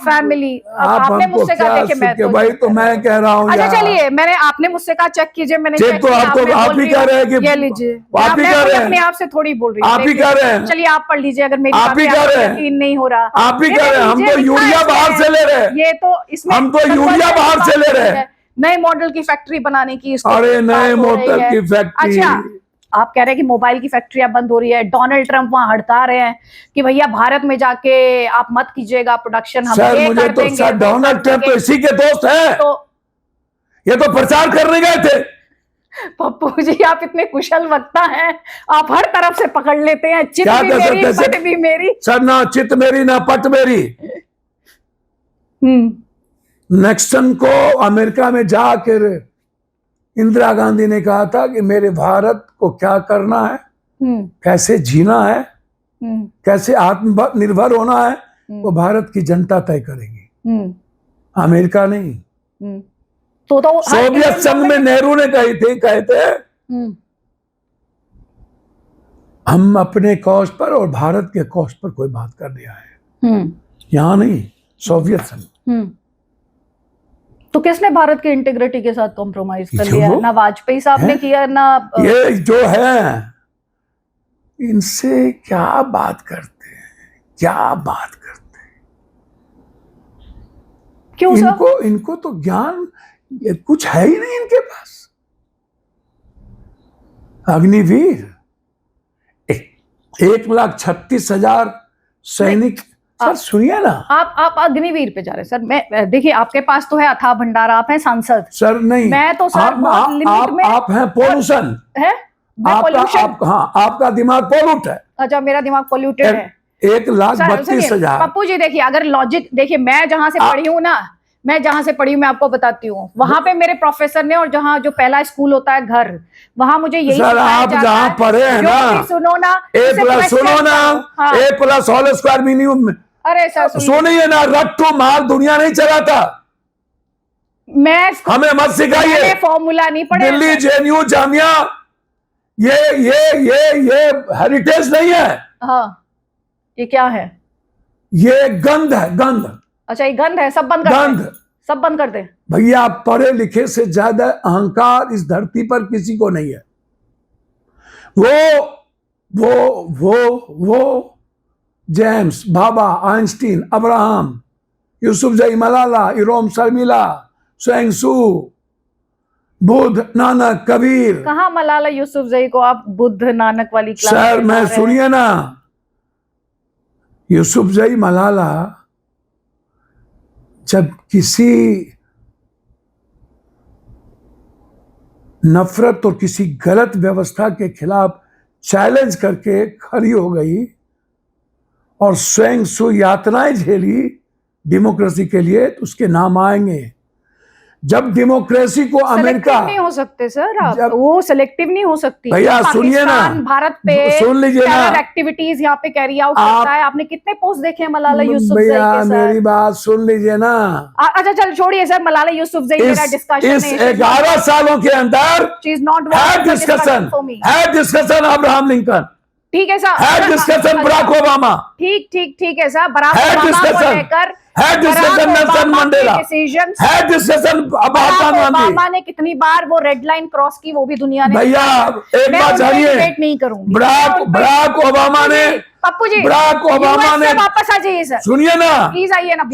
family. आपने मुझसे कहा, देखिए मैं तो मैं कह रहा हूँ। अच्छा चलिए, मैंने आपने मुझसे कहा चेक कीजिए, मैंने चेक तो आपको आप ही कह रहे हैं कि ये लीजिए। आप ही कह रहे हैं, अपने आप से थोड़ी बोल रही हूँ, आप ही कह रहे हैं। चलिए आप पढ़ लीजिए अगर मेरी आप ही कह रहे हैं, यकीन नहीं हो रहा आप ही कह रहे हैं। हम तो यूरिया बाहर से ले रहे हैं। ये तो इसमें हम तो यूरिया बाहर से ले रहे हैं नए मॉडल की फैक्ट्री बनाने की। अरे नए मॉडल की फैक्ट्री। अच्छा आप कह रहे हैं कि मोबाइल की फैक्ट्रियां बंद हो रही है, डोनाल्ड ट्रंप वहां हड़का रहे हैं कि भैया भारत में जाके आप मत कीजिएगा प्रोडक्शन, हम सर ये मुझे कर तो देंगे, सर वो डोनाल्ड कर ट्रंप देंगे। इसी के दोस्त हैं, तो ये तो प्रचार करने गए थे। पप्पू जी आप इतने कुशल वक्ता हैं, आप हर तरफ से पकड़ लेते हैं, चित क्या भी कर मेरी सकते पट भी मेरी। सर, ना चित मेरी ना पट मेरी। निक्सन को अमेरिका में जाकर इंदिरा गांधी ने कहा था कि मेरे भारत को क्या करना है, कैसे जीना है, कैसे आत्मनिर्भर होना है, वो भारत की जनता तय करेगी, अमेरिका नहीं। तो सोवियत संघ में नेहरू ने कहे थे हम अपने कॉस्ट पर और भारत के कॉस्ट पर कोई बात कर दिया है, यहां नहीं, सोवियत संघ। तो किसने भारत की इंटीग्रिटी के साथ कॉम्प्रोमाइज कर लिया? ना वाजपेयी साहब ने किया, ना ये जो है, इनसे क्या बात करते हैं, क्या बात करते हैं। क्यों इनको तो ज्ञान ये कुछ है ही नहीं इनके पास। अग्निवीर 1,36,000 सैनिक। सर सुनिए ना, आप अग्निवीर पे जा रहे हैं सर। मैं देखिए आपके पास तो है अथाह भंडार, आप हैं सांसद। सर नहीं, मैं तो सर बहुत लिमिट में। आप हैं पोल्यूशन है, आपका दिमाग पोल्यूट है। अच्छा मेरा दिमाग पोल्यूटेड है। 1,32,000। पप्पू जी देखिए, अगर लॉजिक देखिए, मैं जहां से पढ़ी हूँ ना, मैं जहां से पढ़ी हूँ मैं आपको बताती हूँ, वहां पे मेरे प्रोफेसर ने, और जहां जो पहला स्कूल होता है घर, वहां मुझे यही सर आप जहां पढ़े हैं ना, सुनो ना, A+ होल स्क्वायर मिनिमम। अरे सर सुनिए ना, रट्टू मार दुनिया नहीं चलाता। हमें मत सिखाइए, फॉर्मूला नहीं पढ़े। दिल्ली JNU जामिया ये हेरिटेज नहीं है। हाँ, ये क्या है? ये गंध है, गंध। अच्छा ये गंध है, सब बंद कर गंध, सब बंद कर दे। भैया पढ़े लिखे से ज्यादा अहंकार इस धरती पर किसी को नहीं है। वो जेम्स, बाबा, आइंस्टीन, अब्राहम, यूसुफजई, मलाला, इरोम शर्मिला, स्वयंसु, बुद्ध, नानक, कबीर। कहाँ मलाला यूसुफजई को आप बुद्ध नानक वाली क्लास? सर मैं सुनिए ना, यूसुफजई, मलाला जब किसी नफरत और किसी गलत व्यवस्था के खिलाफ चैलेंज करके खड़ी हो गई और स्वयं सु यातनाएं झेली डेमोक्रेसी के लिए, तो उसके नाम आएंगे। जब डेमोक्रेसी को अमेरिका नहीं हो सकते सर आप, वो सिलेक्टिव नहीं हो सकती। भैया सुनिए ना, भारत पे सुन लीजिए ना, एक्टिविटीज यहाँ पे कैरी आउट करता है। आपने कितने पोस्ट देखे हैं मलाला यूसुफजई के भैया साथ? मेरी बात सुन लीजिए ना। अच्छा चल छोड़िए सर, मलाला यूसुफजई मेरा डिस्कशन इस 11 सालों के अंदर डिस्कशन अब्राहम लिंकन, ठीक है सर, डिस्कशन बराक ओबामा, ठीक है सर, बराक ओबामा को लेकर discussion Nelson Mandela, discussion Mahatma Gandhi. Obama ने कितनी बार वो रेड लाइन क्रॉस की, वो भी दुनिया ने। भैया एक बात जानिए, नहीं करूंगी। बराक ओबामा ने, पप्पू जी बराक ओबामा ने, वापस आ जाइए सर, सुनिए ना, प्लीज आइए ना,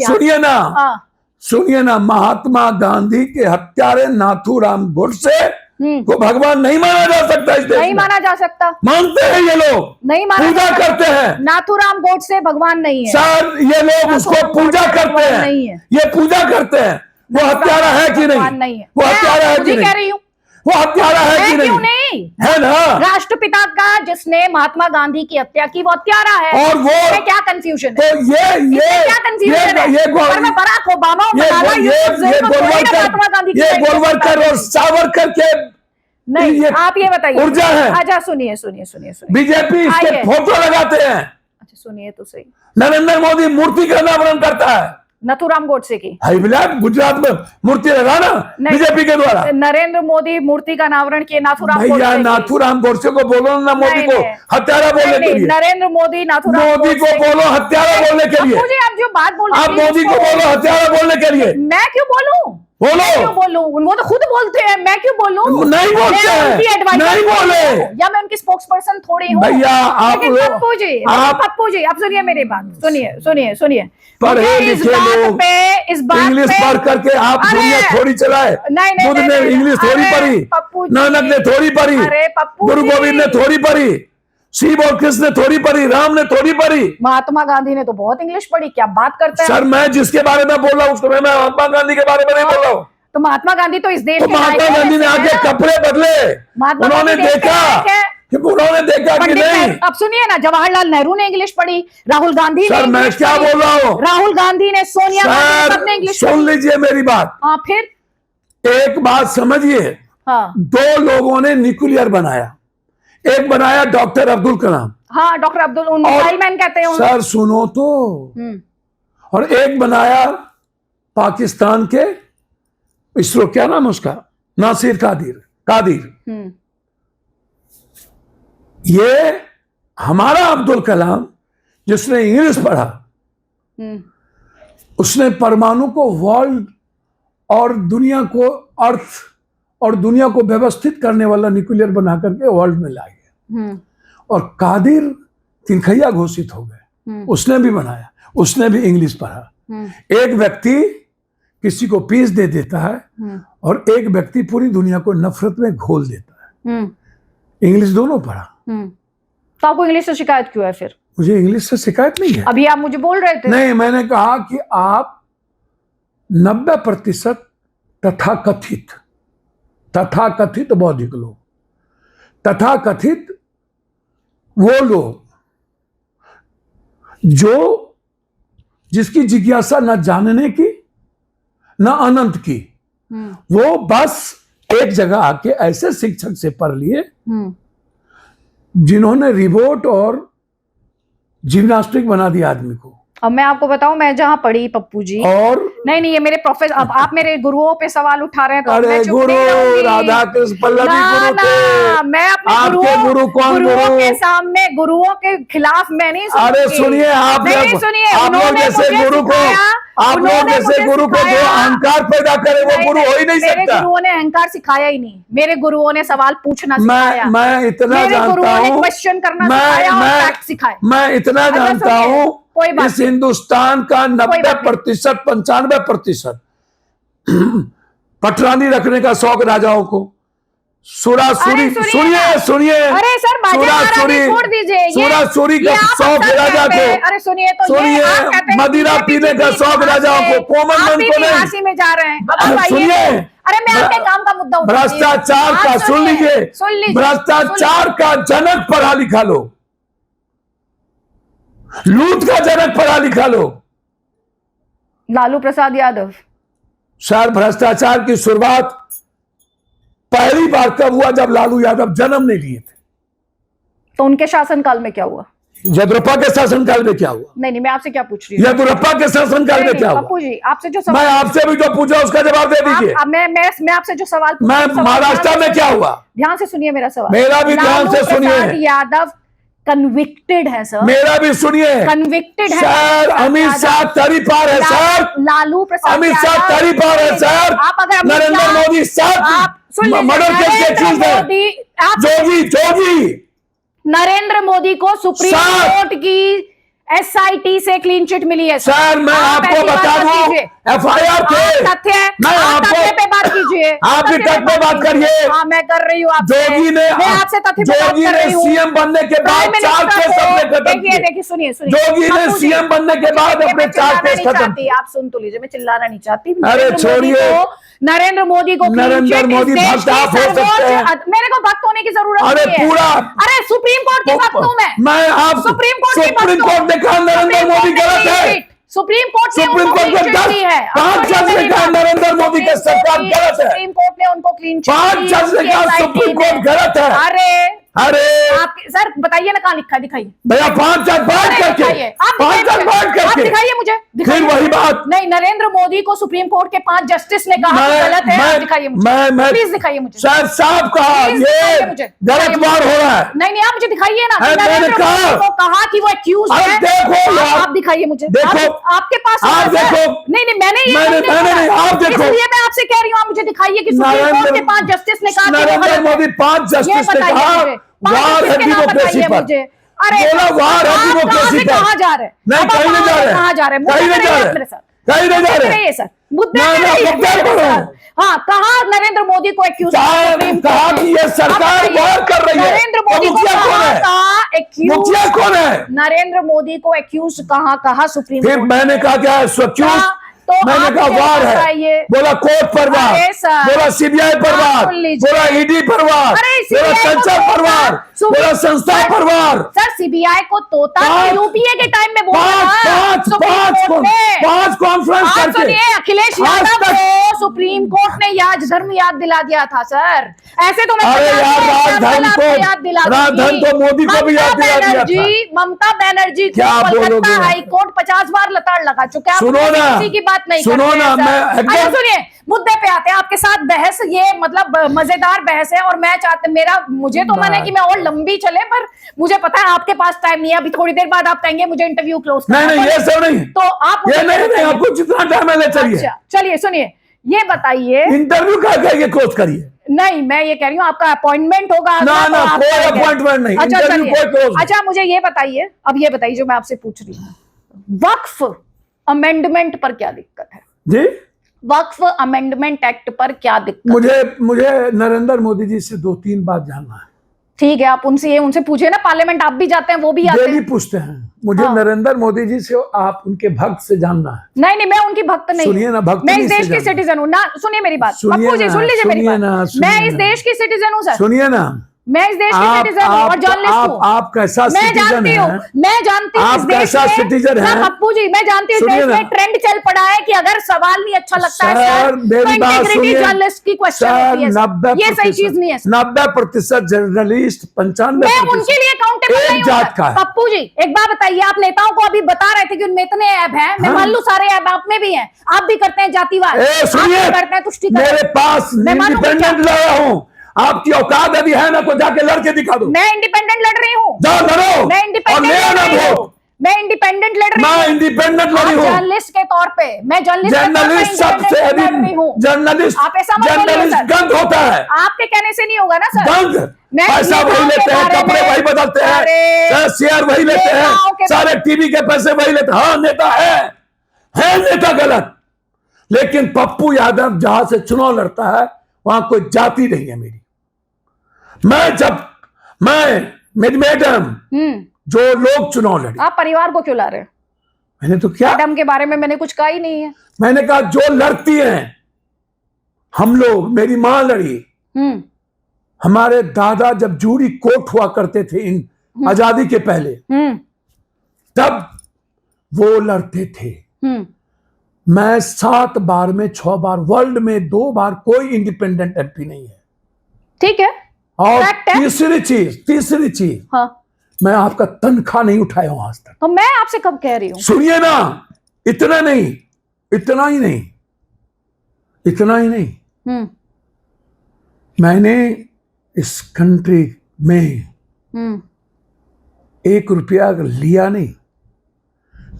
सुनिए ना, महात्मा गांधी के हत्यारे नाथूराम गोडसे को भगवान नहीं माना जा सकता। इस देश नहीं माना जा सकता, मानते हैं ये लोग, नहीं माना, पूजा करते हैं। नाथूराम गोडसे भगवान नहीं है सर, ये लोग उसको पूजा करते हैं, ये पूजा करते हैं। वो हत्यारा है कि नहीं? वो हत्यारा है कि नहीं? वो हत्यारा है कि नहीं? है ना? राष्ट्रपिता का जिसने महात्मा गांधी की हत्या की वो हत्यारा है, और वो क्या कंफ्यूजन है? तो क्या कंफ्यूजन है? ये बराक ओबामा, ये गोलवलकर और सावरकर के नहीं, आप ये बताइए ऊर्जा है। अच्छा सुनिए, बीजेपी इसके फोटो लगाते हैं। अच्छा सुनिए तो सही, नरेंद्र मोदी मूर्ति का अनावरण करता है नथुराम गोडसे की। गुजरात में मूर्ति लगाना बीजेपी के द्वारा। नरेंद्र मोदी मूर्ति का अनावरण किए नाथुराम गोडसे। भैया नाथुराम गोडसे को बोलो ना, मोदी को हत्यारा बोलने के लिए। नरेंद्र मोदी नाथुराम मोदी को बोलो हत्यारा बोलने के लिए। मुझे आप जो बात बोल रहे आप मोदी को बोलो हत्यारा बोलने के लिए। मैं क्यों बोलूं? बोलो। मैं क्यों बोलूं? वो तो खुद बोलते हैं, मैं क्यों बोलूं? नहीं बोलते मैं हैं, उनकी advisor नहीं थोड़ी बोले। हूं, या मैं उनकी स्पोक्स पर्सन थोड़ी हूँ। भैया आप लेकिन लोग, पप्पू जी आप सुनिए मेरी बात, सुनिए। पढ़े मुझे इस लिखे बात लोग पे, इस बात इंग्लिश पे, पढ़ करके आप अरे, दुनिया थोड़ी चलाए। नहीं, बुद्ध ने इंग्लिश थोड़ी अरे, पढ़ी, पप्पू जी, नानक ने थोड़ी पढ़ी, अरे पप्पू गुरु जी, गोविंद ने थोड़ी पढ़ी, शिव और कृष्ण ने थोड़ी पढ़ी, राम ने थोड़ी पढ़ी। महात्मा गांधी ने तो बहुत इंग्लिश पढ़ी, क्या बात करते हैं। सर मैं जिसके बारे में बोल रहा हूँ उसको, मैं महात्मा गांधी के बारे में नहीं बोल रहा हूँ। तो महात्मा गांधी तो इस देश तो के महात्मा नायकों में गांधी ने से आगे हैं ना। कपड़े बदले, महात्मा उन्होंने गांधी देश के देखा नायक हैं। कि उन्होंने देखा कि पंडित नहीं। नेहरू, अब सुनिए ना, जवाहरलाल नेहरू ने इंग्लिश पढ़ी, राहुल गांधी ने सर मैं इंग्लिश क्या पढ़ी, बोल रहा हूँ, राहुल गांधी ने, सोनिया गांधी ने, सर सबने इंग्लिश सुन पढ़ी। लीजिए मेरी बात। हाँ फिर, एक बात समझिए, हाँ दो लोगों ने न्यूक्लियर बनाया, एक बनाया डॉक्टर अब्दुल कलाम, हाँ, डॉक्टर अब्दुल, उन मिसाइल मैन कहते हैं सर सुनो तो, और एक बनाया पाकिस्तान के इसरो, क्या नाम उसका, नासिर कादिर। ये हमारा अब्दुल कलाम जिसने इंग्लिश पढ़ा, उसने परमाणु को वर्ल्ड और दुनिया को, अर्थ और दुनिया को व्यवस्थित करने वाला न्यूक्लियर बना करके वर्ल्ड में ला गया। और कादिर तिनखैया घोषित हो गए, उसने भी बनाया, उसने भी इंग्लिश पढ़ा। एक व्यक्ति किसी को पीस दे देता है और एक व्यक्ति पूरी दुनिया को नफरत में घोल देता है। इंग्लिश दोनों पढ़ा। तो आपको इंग्लिश से शिकायत क्यों है फिर? मुझे इंग्लिश से शिकायत नहीं है। अभी आप मुझे बोल रहे थे। नहीं, मैंने कहा कि आप 90% तथाकथित बौद्धिक लोग, तथाकथित वो लोग जो जिसकी जिज्ञासा न जानने की न अनंत की, वो बस एक जगह आके ऐसे शिक्षक से पढ़ लिए जिन्होंने रिबोट और जिम्नास्टिक बना दिया आदमी को। अब मैं आपको बताऊं, मैं जहां पढ़ी पप्पू जी, और नहीं ये मेरे प्रोफेसर, अब आप मेरे गुरुओं पे सवाल उठा रहे हैं तो अरे मैं चुप गुरु नहीं रहूंगी। राधा कृष्ण पल्लवी गुरु थे। मैं अपने आपके गुरु कौन? गुरुओं के सामने, गुरुओं के खिलाफ मैं नहीं सुनूंगी। अरे सुनिए, आप लोग जैसे गुरु को, आप लोग जैसे गुरु को जो अहंकार पैदा करे वो गुरु हो ही नहीं सकता। मेरे गुरुओं ने अहंकार सिखाया ही नहीं, मेरे गुरुओं ने सवाल पूछना सिखाया। मैं इतना जानता हूँ, क्वेश्चन करना सिखाया और फैक्ट सिखाया। मैं इतना जानता हूँ, इस हिंदुस्तान का 90%, 95% पटरानी रखने का शौक राजाओं को। सुनिए, अरे सर, छोड़ दीजिए, सुरासुरी का शौक राजा को। अरे सुनिए तो, सुनिए, मदिरा पीने का शौक राजाओं को, कॉमन मैन को नहीं। में जा रहे हैं। सुनिए, अरे मैं आपके काम का मुद्दा उठा, भ्रष्टाचार का सुन लीजिए, भ्रष्टाचार का जनक पढ़ा लिखा लोग, लूट का जनक पढ़ा लिखा लोग, लालू प्रसाद यादव। सर भ्रष्टाचार की शुरुआत पहली बार कब हुआ? जब लालू यादव जन्म नहीं लिए थे। तो उनके शासनकाल में क्या हुआ? येदियुरप्पा के शासनकाल में क्या हुआ? नहीं मैं आपसे क्या पूछ रही हूँ? येदियुरप्पा के शासनकाल में क्या हुआ? पप्पू जी, आपसे जो मैं आपसे भी जो पूछा उसका जवाब दे दीजिए। मैं आपसे जो सवाल, मैं महाराष्ट्र में क्या हुआ? ध्यान से सुनिए मेरा सवाल। मेरा भी ध्यान से सुनिए। यादव कन्विक्टेड है सर। मेरा भी सुनिए, कन्विक्टेड है सर। अमित शाह तरी पार है सर। लालू प्रसाद, अमित शाह तरी पार है सर। आप अगर नरेंद्र मोदी साथ मर्डर केस के एक्यूज है। जोगी नरेंद्र मोदी को सुप्रीम कोर्ट की एसआईटी से क्लीन चिट मिली है सर। मैं आपको बता दूं, एफआईआर थे। मैं आपको पे बात कीजिए, आप भी तक पे बात करिए। हाँ मैं कर रही हूँ आपसे। जोगी ने सीएम बनने के बाद 4 केस अपने खत्म किए। देखिए सुनिए, जोगी ने सीएम बनने के बाद अपने 4 केस खत्म किए। आप सुन तो लीजिए, मैं चिल्लाना नहीं चाहती। अरे छोड़िए, नरेंद्र मोदी को, नरेंद्र मोदी भक्त आप हो सकते हैं। मेरे को भक्त होने की जरूरत नहीं है। अरे पूरा, अरे सुप्रीम कोर्ट की भक्त हूं मैं आप सुप्रीम कोर्ट देखा नरेंद्र मोदी गलत है। सुप्रीम कोर्ट ने 5 जज ने कहा नरेंद्र मोदी की सरकार गलत है। सुप्रीम कोर्ट ने उनको क्लीन चिट 5 जज ने कहा सुप्रीम कोर्ट गलत है। अरे अरे आपके सर बताइए ना, कहाँ लिखा है, दिखाइए भैया 5 साल बैठ करके, दिखाइए, आप 5 साल बैठ आप करके दिखाइए मुझे, फिर दिखाइए वही मुझे। बात। नहीं, नरेंद्र मोदी को सुप्रीम कोर्ट के 5 जस्टिस ने कहा कि गलत है, आप दिखाइए मुझे, मैं प्लीज दिखाइए मुझे, शायद साहब कहा प्लीज ये दिखाइए मुझे, गलत बार हो रहा है। नहीं नहीं, आप मुझे दिखाइए ना, मैंने नरेंद्र कहा- मोदी को कहा कि वो एक्यूज अब है। देखो यार, आप दिखाइए मुझे, देखो, आपके पास आप होगा, सर। देखो। नहीं नहीं, मैंने नहीं, आप देखो। इसलिए मैं आपसे कह रही हूँ, आप मुझे दिखाइए कि सुप्रीम कोर्ट के 5 जस्टिस ने कहा कि वो नरेंद्र गलत है। मोदी 5 ये जस्टिस ने बताइए कहा मुझे, 5 वार जस्टिस है के नाम डेमोक्रेसी बताइए पर। मुझे। अरे बोला वार है आप डेमोक्रेसी पर। कहाँ जा रहे हैं? नहीं, अब कहीं नहीं जा रहे, कहाँ जा रहे हैं? कहीं नहीं जा रहे, मेरे साथ कहीं नहीं जा मुद्दे पे रहे। रहिए सर, मुद्दे मैं पे रहिए मुद्दे मेरे पर हूं। साथ। हाँ, कहा नरेंद्र मोदी को एक्यूज कहा कि ये सरकार वार कर रही है। नरेंद्र मोदी को मुखिया कौन कहा है? था एक्यूज, मुखिया कौन है? नरेंद्र मोदी को एक्यूज कहा सुप्रीम फिर कोर्ट मैंने कहा क्या है स्वक्यूज, तो मैंने आप कहा मुझे वार है, बताइए। बोला कोर्ट पर वार, अरे सर, बोला सीबीआई पर आप वार, सुन लीजिए। बोला ईडी पर वार, अरे बोला CBI को संसद पर तोता- वार, बोला संस्था सर- पर वार। सर सीबीआई को तोता पांच- यूपीए के टाइम में बोला पांच कॉन्फ्रेंस आप करके सुनिए, अखिलेश आज यादव तक- को सुप्रीम कोर्ट ने याद धर्म याद दिला दिया था सर। ऐसे तो मैं अरे 50 यार, एग्जाम्पल आपको याद दिला राजधर्म दूंगी। तो मोदी को भी याद दिला दिया था। ममता बनर्जी को क्या बोलोगे कोलकाता आप? हाई कोर्ट 50 बार लताड़ लगा चुके हैं। आप सुनो ना, किसी की बात नहीं सुनो करते हैं, ना, सर। मैं एकदम- अच्छा सुनिए, मुद्दे पे आते हैं। आपके साथ बहस ये मतलब मजेदार बहस है, और मैं चाहते मुझे तो मन है कि मैं और लंबी चले, पर मुझे पता है आपके पास टाइम नहीं है। अभी थोड़ी देर बाद आप कहेंगे मुझे इंटरव्यू क्लोज करना नहीं, ये सब नहीं, तो आप ये मुझे नहीं, बताइए। आपको जितना टाइम है ले चलिए। अच्छा चलिए, सुनिए, ये बताइए। इंटरव्यू का कहिए, क्लोज करिए। नहीं, मैं ये कह रही हूँ आपका अपॉइंटमेंट होगा ना, तो ना, आप कोई करेंगे। अपॉइंटमेंट नहीं, अच्छा इंटरव्यू कोई चलिए, क्लोज। अच्छा मुझे ये बताइए, अब ये बताइए जो मैं आपसे पूछ रही हूँ, वक्फ अमेंडमेंट पर क्या दिक्कत है? जी, वक्फ अमेंडमेंट एक्ट पर क्या दिक्कत? मुझे नरेंद्र मोदी जी से 2-3 बात जानना है। ठीक है, आप उनसे पूछिए ना, पार्लियामेंट आप भी जाते हैं, वो भी आते डेली हैं। पूछते हैं मुझे हाँ। नरेंद्र मोदी जी से, आप उनके भक्त से जानना है। नहीं नहीं, मैं उनकी भक्त नहीं सुनिए हूं। ना, भक्त मैं नहीं इस से देश की जानना। सिटीजन हूँ ना, सुनिए मेरी बात, सुनिए पप्पू जी ना, सुन लीजिए मेरी सुनिए बात। ना, सुनिए मैं इस ना। देश की सिटीजन हूँ सर, सुनिए ना, मैं इस देश की सिटीजन हूँ और जर्नलिस्ट हूँ। आप कैसा मैं सिटीजन जानती हूँ, है? मैं जानती हूँ आप इस देश कैसा में- सिटीजन ना है? पप्पू जी, मैं जानती हूँ इस सुनिए देश में ना। ट्रेंड चल पड़ा है कि अगर सवाल नहीं अच्छा लगता है सर, सर, मेरी तो बात इंटीग्रिटी सुनिए। जर्नलिस्ट की क्वेश्चन सर, होती है सर। 90% ये सही चीज नहीं है सर। 90% जर्नलिस्ट, 95% मैं उनके लिए अकाउंटेबल एक नहीं हूँ जात सर। का है। पप्पू जी एक बात बताइए, आप नेताओं को अभी बता रहे थे कि उनमें इतने ऐप हैं, मैं हाँ। मान लूं सारे ऐप आप में भी हैं, आप भी करते हैं जातिवाद, आप सुनिए, भी करते हैं तुष्टिकरण। मेरे पास मैं मानूं क्या? इंडिपेंडेंट लड़ा हूँ। आपकी औकात यदि है ना, तो जाके लड़के दिखा दो। मैं इंडिपेंडेंट लड़ रही हूँ, जाओ लड़ो, मैं और इंडिपेंडेंट ले लड़ आना रही हूँ, वोट। मैं इंडिपेंडेंट लड़ रही मैं हूँ। इंडिपेंडेंट लड़ी आप हूँ। जर्नलिस्ट के तौर पे, मैं जर्नलिस्ट के तौर पे जर्नलिस्ट सबसे इंडिपेंडेंट लड़ रही हूँ। जर्नलिस्ट, आप ऐसा मत बोलिए जर्नलिस्ट सर। गंद होता है, आपके कहने से नहीं होगा ना सर। गंद। मैं पैसा वही नेताओं के लेते हैं, बारे कपड़े में- वही बदलते अरे, हैं, शेयर वही लेते नेताओं हैं, के सारे टीवी के पैसे वही लेते हैं। हाँ, नेता है नेता गलत, लेकिन पप्पू यादव जहां से चुनाव लड़ता है वहां कोई जाति नहीं है मेरी। मेरी मैडम, जो लोग चुनाव लड़े, आप परिवार को क्यों ला रहे हैं? मैंने तो क्या, मैडम के बारे में मैंने कुछ कहा ही नहीं है। मैंने कहा जो लड़ती हैं, हम लोग, मेरी मां लड़ी, हमारे दादा जब जूरी कोर्ट हुआ करते थे इन आजादी के पहले, तब वो लड़ते थे। मैं 7 बार में 6 बार, वर्ल्ड में 2 बार कोई इंडिपेंडेंट एमपी नहीं है। ठीक है, और Fact है। तीसरी चीज, हाँ, मैं आपका तनख्वाह नहीं उठाया हूं आज तक। तो मैं आपसे कब कह रही हूँ? सुनिए ना, इतना ही नहीं, मैंने इस कंट्री में 1 रुपया लिया नहीं।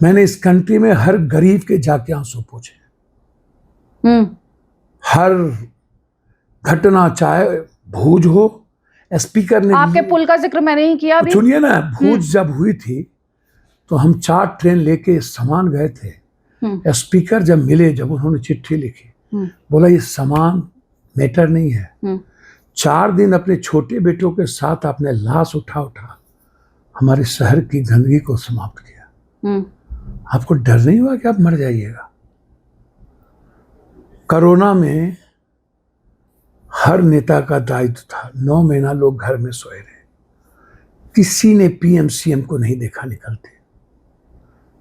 मैंने इस कंट्री में हर गरीब के जाके आंसू पूछे, हर घटना, चाहे भूज हो, स्पीकर ने, आपके पुल का जिक्र मैंने ही किया अभी। सुनिए ना, भूज जब हुई थी तो हम 4 ट्रेन लेके सामान गए थे। स्पीकर जब मिले, जब उन्होंने चिट्ठी लिखी, बोला ये सामान मैटर नहीं है। 4 दिन अपने छोटे बेटों के साथ अपने लाश उठा हमारे शहर की गंदगी को समाप्त किया। आपको डर नहीं हुआ कि आप मर जाइएगा? कोरोना में हर नेता का दायित्व था, 9 महीना लोग घर में सोए रहे, किसी ने पीएम सीएम को नहीं देखा निकलते।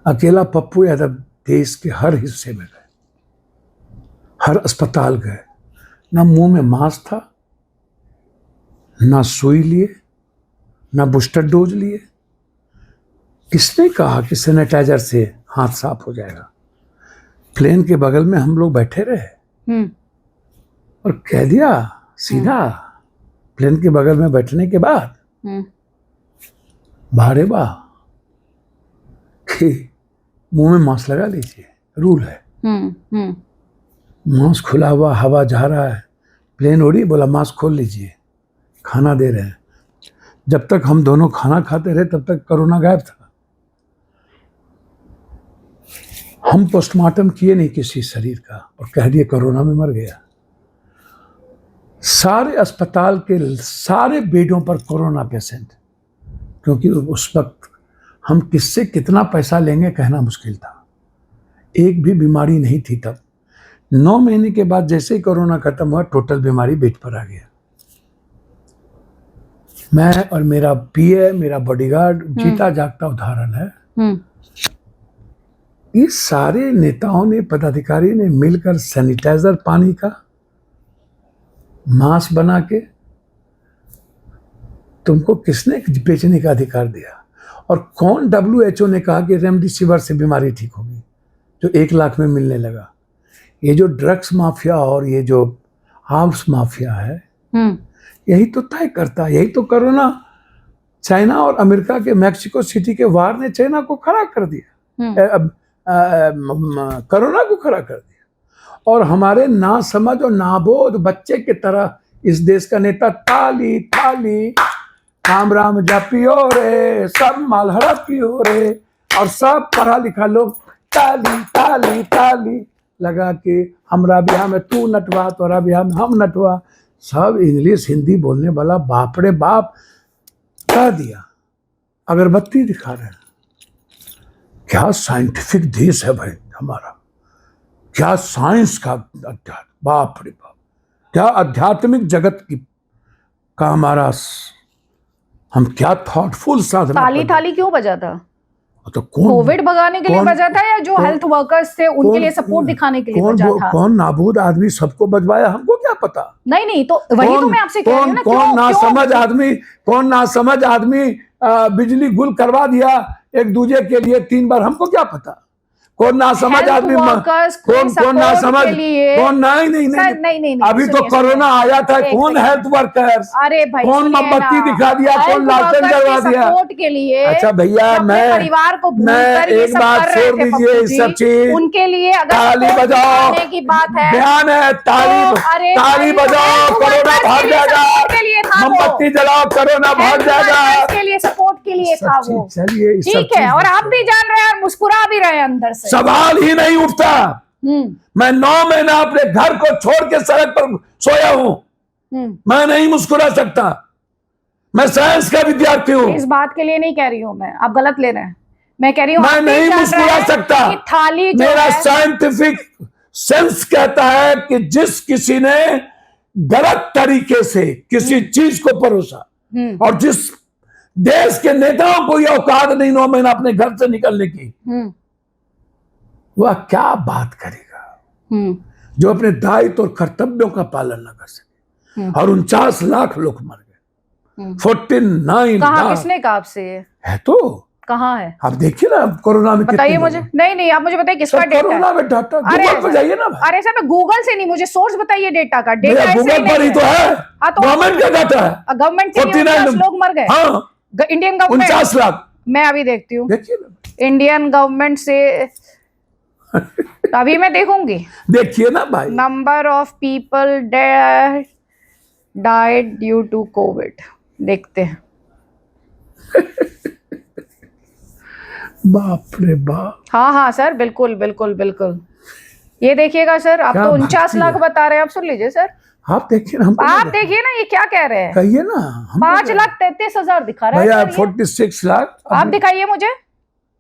अकेला पप्पू यादव देश के हर हिस्से में गए, हर अस्पताल गए, ना मुंह में मास्क था, ना सुई लिए, ना बूस्टर डोज लिए। किसने कहा कि सैनिटाइजर से हाथ साफ हो जाएगा? प्लेन के बगल में हम लोग बैठे रहे और कह दिया सीधा, प्लेन के बगल में बैठने के बाद बाहरे वाह कि मुंह में मास्क लगा लीजिए, रूल है। मास्क खुला हुआ, हवा जा रहा है, प्लेन उड़ी, बोला मास्क खोल लीजिए, खाना दे रहे हैं। जब तक हम दोनों खाना खाते रहे तब तक कोरोना गायब था। हम पोस्टमार्टम किए नहीं किसी शरीर का और कह दिए कोरोना में मर गया। सारे अस्पताल के सारे बेडों पर कोरोना पेशेंट, क्योंकि उस वक्त हम किससे कितना पैसा लेंगे कहना मुश्किल था। एक भी बीमारी नहीं थी तब। 9 महीने के बाद जैसे ही कोरोना खत्म हुआ, टोटल बीमारी बेड पर आ गया। मैं और मेरा पीए, मेरा बॉडीगार्ड जीता जागता उदाहरण है। ये सारे नेताओं ने, पदाधिकारी ने मिलकर सैनिटाइजर, पानी का मास्क बना के तुमको किसने बेचने का अधिकार दिया? और कौन WHO ने कहा कि रेमडेसिविर से बीमारी ठीक होगी, जो 1 लाख में मिलने लगा? ये जो ड्रग्स माफिया और ये जो आर्म्स माफिया है, यही तो तय करता है। यही तो कोरोना, चाइना और अमेरिका के मैक्सिको सिटी के वार ने चाइना को खड़ा कर दिया, कोरोना को खड़ा कर दिया। और हमारे ना समझ और नाबोध बच्चे की तरह इस देश का नेता ताली ताली राम राम जपियो रे, सब मालहरा पियो रे, और सब पढ़ा लिखा लोग ताली ताली ताली लगा के हमरा बिहार में तू नटवा, तोरा बिहार में हम नटवा। सब इंग्लिश हिंदी बोलने वाला बाप रे बाप कह दिया, अगरबत्ती दिखा रहे हैं। क्या साइंटिफिक देश है भाई हमारा, क्या साइंस का अध्यात्म, बाप रे बाप, क्या आध्यात्मिक जगत की का हमारा, हम क्या थॉटफुल साधना। ताली ताली क्यों बजा था? तो कौन कोविड भगाने के लिए बजा था या जो हेल्थ वर्कर्स थे उनके लिए सपोर्ट दिखाने के लिए बजा था? कौन नाबूद आदमी सबको बजवाया, हमको क्या पता। नहीं तो वही तो मैं आपसे कह रही हूं ना, कौन ना समझ आदमी बिजली गुल करवा दिया एक दूजे के लिए 3 बार, हमको क्या पता। कौन ना समझ आदमी, कौन ना समझ, कौन नहीं, अभी तो कोरोना आया था, कौन हेल्थ वर्कर्स, अरे भाई कौन मोमबत्ती दिखा दिया, कौन लालटेन जलवा दिया सपोर्ट के लिए। अच्छा भैया, मैं परिवार को एक बात छोड़ दीजिए, सब चीज उनके लिए अगर ताली बजाओ की बात है, ध्यान है, ताली बजाओ, कोरोना भाग जाएगा, मोमबत्ती जलाओ, कोरोना भाग जाएगा, के लिए सपोर्ट के लिए था वो। चलिए ठीक है, और आप भी जान रहे हैं और मुस्कुरा भी रहे हैं अंदर से, सवाल ही नहीं उठता। मैं 9 महीना अपने घर को छोड़ के सड़क पर सोया हूं, मैं नहीं मुस्कुरा सकता। मैं साइंस का विद्यार्थी हूं। इस बात के लिए नहीं कह रही हूं मैं, आप गलत ले रहे हैं। मैं कह रही हूं मैं नहीं मुस्कुरा सकता। थाली मेरा साइंटिफिक सेंस कहता है कि जिस किसी ने गलत तरीके से किसी चीज को परोसा, और जिस देश के नेताओं को यह औकात नहीं 9 महीना अपने घर से निकलने की, वह क्या बात करेगा जो अपने दायित्व और कर्तव्यों का पालन न कर सके। और 49 लाख लोग मर गए, 49 लाख। किसने कहा आपसे? है तो कहाँ है? आप देखिए ना कोरोना में, बताइए मुझे। नहीं आप मुझे बताइए किसका डेटा? कोरोना में डाटा गूगल पर जाइए ना। अरे सर, मैं गूगल से नहीं, मुझे सोर्स बताइए डेटा का। डेटा गूगल पर ही तो है, गवर्नमेंट का डाटा है। गवर्नमेंट के 49 लोग मर गए। हाँ, इंडियन गवर्नमेंट 49 लाख। मैं अभी देखती हूँ, देखिए ना इंडियन गवर्नमेंट से अभी मैं देखूंगी। देखिए ना भाई, number of people died due to COVID, देखते हैं। बाप रे बाप। हाँ सर, बिल्कुल। ये देखिएगा सर, आप तो 49 लाख बता रहे हैं, आप सुन लीजिए सर। आप देखिए ना, आप देखिए ना, ये क्या कह रहे हैं? कहिए ना। 5,33,000 दिखा रहा है भैया, 46 लाख। आप दिखाइए मुझे,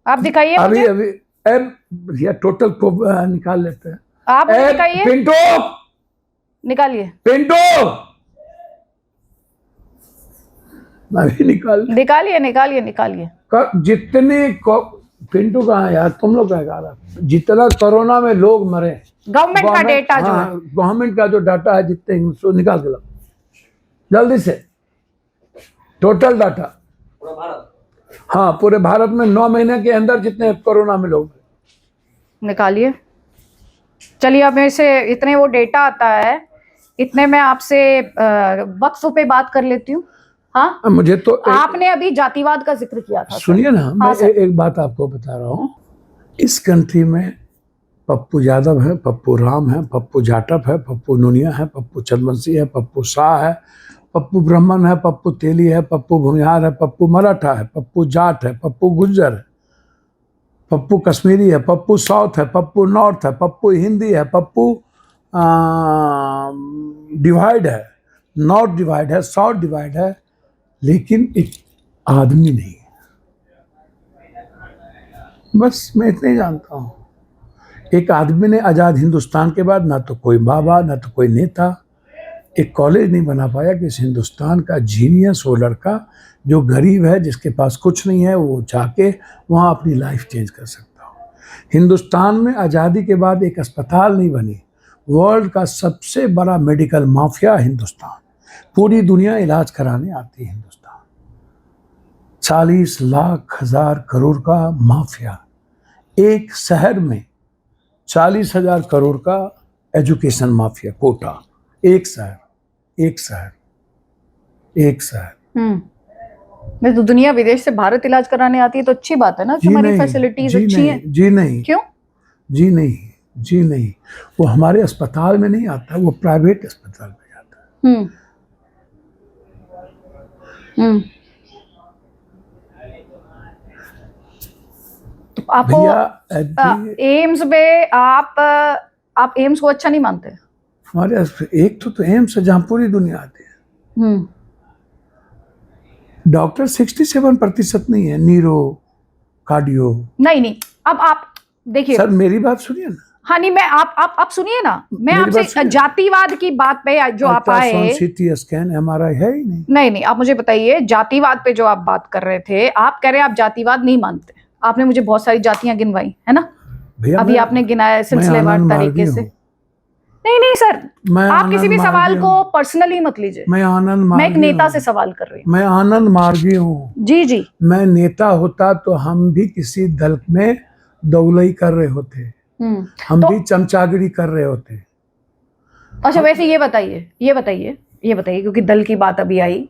आप दिखाइए अभी भैया टोटल को निकाल लेते हैं। आप दिखाइए, पिंटो निकालिए, पिंटो अभी निकालिए। जितने पिंटू कहाँ है यार, तुम लोग क्या, जितना कोरोना में लोग मरे, गवर्नमेंट का डेटा जो है, गवर्नमेंट का जो डाटा है, जितने उसको निकाल के लाओ जल्दी से, टोटल डाटा। हाँ, पूरे भारत में 9 महीने के अंदर जितने कोरोना में लोग निकालिए। चलिए, अब मेरे से इतने वो डेटा आता है, इतने मैं आपसे वक्फ पे बात कर लेती हूँ। हाँ, मुझे तो आपने अभी जातिवाद का जिक्र किया था। सुनिए ना, मैं हाँ, एक बात आपको बता रहा हूँ। इस कंट्री में पप्पू यादव है, पप्पू राम है, पप्पू जाटव है, पप्पू नुनिया है, पप्पू चंद्रवंशी है, पप्पू शाह है, पप्पू ब्राह्मण है, पप्पू तेली है, पप्पू भूमिहार है, पप्पू मराठा है, पप्पू जाट है, पप्पू गुज्जर है, पप्पू कश्मीरी है, पप्पू साउथ है, पप्पू नॉर्थ है, पप्पू हिंदी है, पप्पू डिवाइड है, नॉर्थ डिवाइड है, साउथ डिवाइड है, लेकिन एक आदमी नहीं। बस मैं इतना ही जानता हूँ। एक आदमी ने आज़ाद हिंदुस्तान के बाद ना तो कोई बाबा, ना तो कोई नेता, एक कॉलेज नहीं बना पाया कि इस हिंदुस्तान का जीनियस वो लड़का जो गरीब है, जिसके पास कुछ नहीं है, वो जाके वहाँ अपनी लाइफ चेंज कर सकता हो। हिंदुस्तान में आज़ादी के बाद एक अस्पताल नहीं बनी। वर्ल्ड का सबसे बड़ा मेडिकल माफिया हिंदुस्तान, पूरी दुनिया इलाज कराने आती है हिंदुस्तान। 40 लाख हजार करोड़ का माफिया, एक शहर में 40,000 करोड़ का एजुकेशन माफिया कोटा, एक शहर। नहीं तो दुनिया विदेश से भारत इलाज कराने आती है, तो अच्छी बात है ना कि हमारी फैसिलिटीज अच्छी हैं। जी नहीं। क्यों? जी नहीं, वो हमारे अस्पताल में नहीं आता, वो प्राइवेट अस्पताल में जाता है। तो आपको भैया एम्स में आप एम्स को अच्छा नहीं मानते? हमारे एक तो एम्स है जहाँ पूरी दुनिया आती है। डॉक्टर 67% नहीं है, नीरो, कार्डियो। नहीं, अब आप देखिए सर, मेरी बात सुनिए ना। हाँ, नहीं, मैं आप सुनिए ना, मैं आपसे जातिवाद की बात पे जो आप आए। सीटी स्कैन MRI है ही नहीं, आप मुझे बताइए, जातिवाद पे जो आप बात कर रहे थे, आप कह रहे हैं आप जातिवाद नहीं मानते। आपने मुझे बहुत सारी जातियां गिनवाई है ना, अभी आपने गिनाया सिलसिलेवार तरीके से। नहीं सर, आप किसी भी सवाल को पर्सनली मत लीजिए। मैं एक नेता से सवाल कर रही हूँ। मैं आनंद मार्गी हूँ। जी। मैं नेता होता तो हम भी किसी दल में दौलई कर रहे होते, हम भी चमचागिरी कर रहे होते। अच्छा, वैसे ये बताइए क्योंकि दल की बात अभी आई,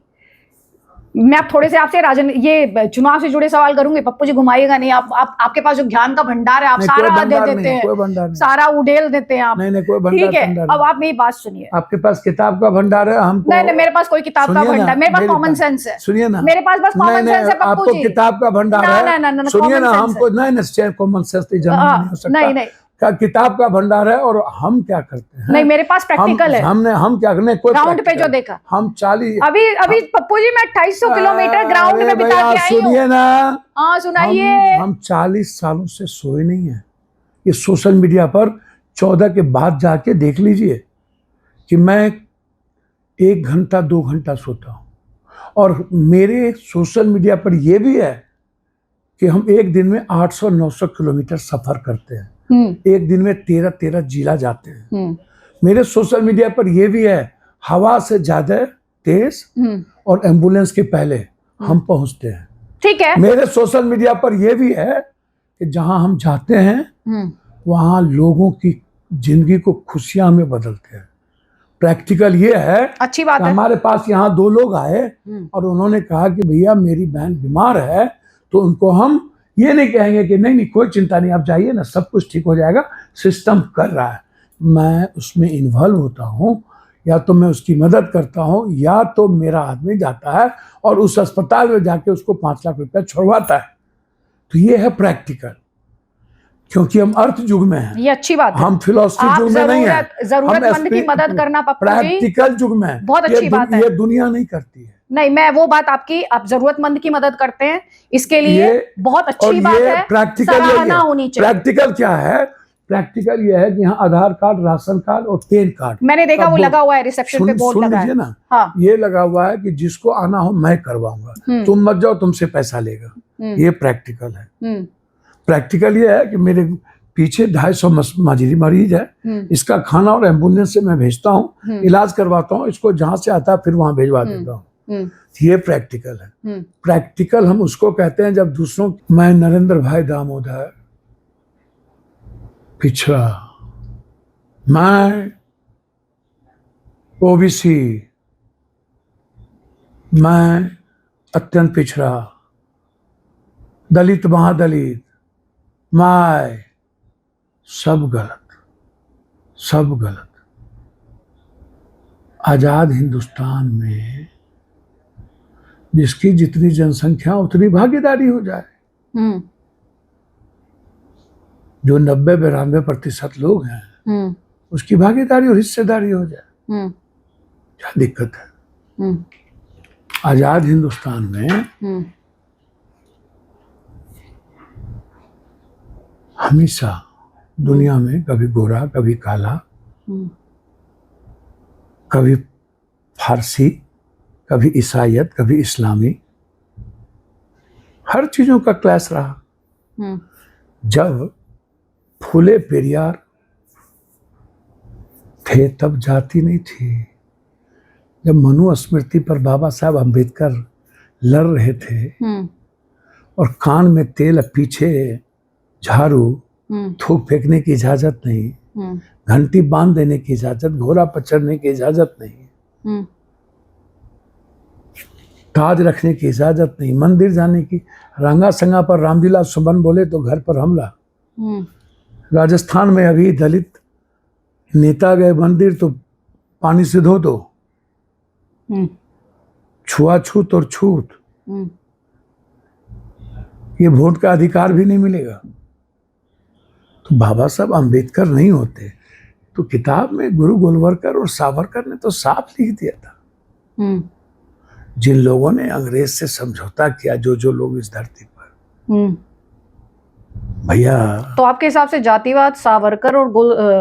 मैं आप थोड़े से आपसे ये चुनाव से जुड़े सवाल करूंगी। पप्पू जी घुमाइएगा नहीं, आपके पास जो ज्ञान का भंडार है, आप सारा दे देते हैं, सारा उड़ेल देते हैं आप। नहीं, कोई भंडार। ठीक है, अब आप मेरी बात सुनिए। आपके पास किताब का भंडार है, हमको नहीं, मेरे पास कोई किताब का भंडार, मेरे पास कॉमन सेंस है। सुनिए ना, मेरे पास बस कॉमन सेंस है पप्पू जी। आपको किताब का भंडार है, सुनिए ना, हमको नहीं कॉमन सेंस नहीं हो सकता। नहीं, का किताब का भंडार है, और हम क्या करते हैं? नहीं, मेरे पास प्रैक्टिकल है। हम क्या करने, कोई ग्राउंड पे जो देखा, हम 40 अभी पप्पू जी मैं 250 किलोमीटर ग्राउंड में बिता के आई हूं। सुनिए ना, हाँ सुनाइए। हम 40 सालों से सोए नहीं है। ये सोशल मीडिया पर 14 के बाद जाके देख लीजिए कि मैं 1 घंटा 2 घंटा सोता हूँ, और मेरे सोशल मीडिया पर यह भी है कि हम एक दिन में 800-900 किलोमीटर सफर करते हैं, एक दिन में 13 जिला जाते हैं। मेरे सोशल मीडिया पर यह भी है, हवा से ज्यादा तेज और एम्बुलेंस के पहले हम पहुंचते हैं। ठीक है, मेरे सोशल मीडिया पर यह भी है कि जहां हम जाते हैं वहां लोगों की जिंदगी को खुशियां में बदलते हैं। प्रैक्टिकल ये है, अच्छी बात है। हमारे पास यहाँ 2 लोग आए और उन्होंने कहा कि भैया मेरी बहन बीमार है, तो उनको हम ये नहीं कहेंगे कि नहीं कोई चिंता नहीं, आप जाइए ना, सब कुछ ठीक हो जाएगा, सिस्टम कर रहा है। मैं उसमें इन्वॉल्व होता हूँ, या तो मैं उसकी मदद करता हूँ, या तो मेरा आदमी जाता है और उस अस्पताल में जाके उसको 5 लाख रुपया छोड़वाता है। तो ये है प्रैक्टिकल, क्योंकि हम अर्थ युग में हैं। ये अच्छी बात है। हम फिलोसफी युग में नहीं है, जरूरतमंद की मदद करना पप्पू जी प्रैक्टिकल युग में बहुत अच्छी बात है। ये दुनिया नहीं करती है। नहीं, मैं वो बात आपकी, आप जरूरतमंद की मदद करते हैं, इसके लिए बहुत अच्छी बात है, सराहना होनी चाहिए। प्रैक्टिकल क्या है? प्रैक्टिकल ये है कि यहाँ आधार कार्ड, राशन कार्ड और पैन कार्ड, मैंने देखा वो लगा हुआ है रिसेप्शन पे, बोर्ड लगा है ना। हाँ। ये लगा हुआ है कि जिसको आना हो मैं करवाऊंगा, तुम मत जाओ, तुमसे पैसा लेगा। ये प्रैक्टिकल है। प्रैक्टिकल ये है कि मेरे पीछे 250 माजरी मरीज है, इसका खाना और एम्बुलेंस से मैं भेजता हूँ, इलाज करवाता हूँ, इसको जहां से आता है फिर वहां भेजवा देता हूँ। ये प्रैक्टिकल है। प्रैक्टिकल हम उसको कहते हैं जब दूसरों, मैं नरेंद्र भाई दामोदर पिछड़ा, मैं ओबीसी, मैं अत्यंत पिछड़ा, दलित महादलित, मैं, सब गलत, सब गलत। आजाद हिंदुस्तान में जिसकी जितनी जनसंख्या उतनी भागीदारी हो जाए। जो 90-92% लोग हैं उसकी भागीदारी और हिस्सेदारी हो जाए, क्या दिक्कत है? आजाद हिंदुस्तान में हमेशा दुनिया में कभी गोरा, कभी काला, कभी फारसी, कभी ईसाईयत, कभी इस्लामी, हर चीजों का क्लैश रहा। जब फूले पेरियार थे तब जाति नहीं थी। जब मनुस्मृति पर बाबा साहब अंबेडकर लड़ रहे थे और कान में तेल, पीछे झाड़ू, थूक फेंकने की इजाजत नहीं, घंटी बांध देने की इजाजत, घोड़ा पर चढ़ने की इजाजत नहीं, ताज रखने की इजाजत नहीं, मंदिर जाने की, रंगा संगा पर रामविलास सुमन बोले तो घर पर हमला। राजस्थान में अभी दलित नेता गए मंदिर तो पानी से धो दो, छुआछूत और छूत, ये वोट का अधिकार भी नहीं मिलेगा। तो बाबा साहब अंबेडकर नहीं होते तो किताब में गुरु गोलवलकर और सावरकर ने तो साफ लिख दिया था। जिन लोगों ने अंग्रेज से समझौता किया, जो लोग इस धरती पर, भैया, तो आपके हिसाब से जातिवाद सावरकर और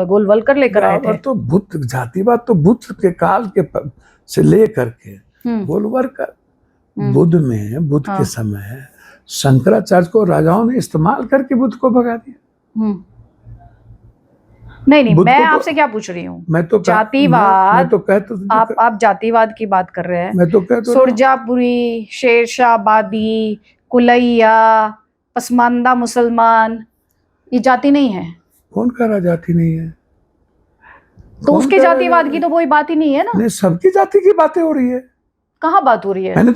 गोलवलकर लेकर आए थे? तो बुद्ध, जातिवाद तो बुद्ध के काल के से लेकर के गोलवलकर, बुद्ध में, बुद्ध के समय शंकराचार्य को राजाओं ने इस्तेमाल करके बुद्ध को भगा दिया। नहीं, मैं आपसे क्या पूछ रही हूँ? मैं तो जातिवाद, मैं तो कहता हूँ, आप जातिवाद की बात कर रहे हैं। मैं तो कहता हूँ सुरजापुरी, शेरशाहबादी, कुलैया, पसमानदा मुसलमान, ये जाति नहीं है? कौन कह रहा जाति नहीं है? तो उसके जातिवाद की तो कोई बात ही नहीं है ना। नहीं, सबकी जाति की बातें हो रही है। कहाँ बात हो रही है? मैंने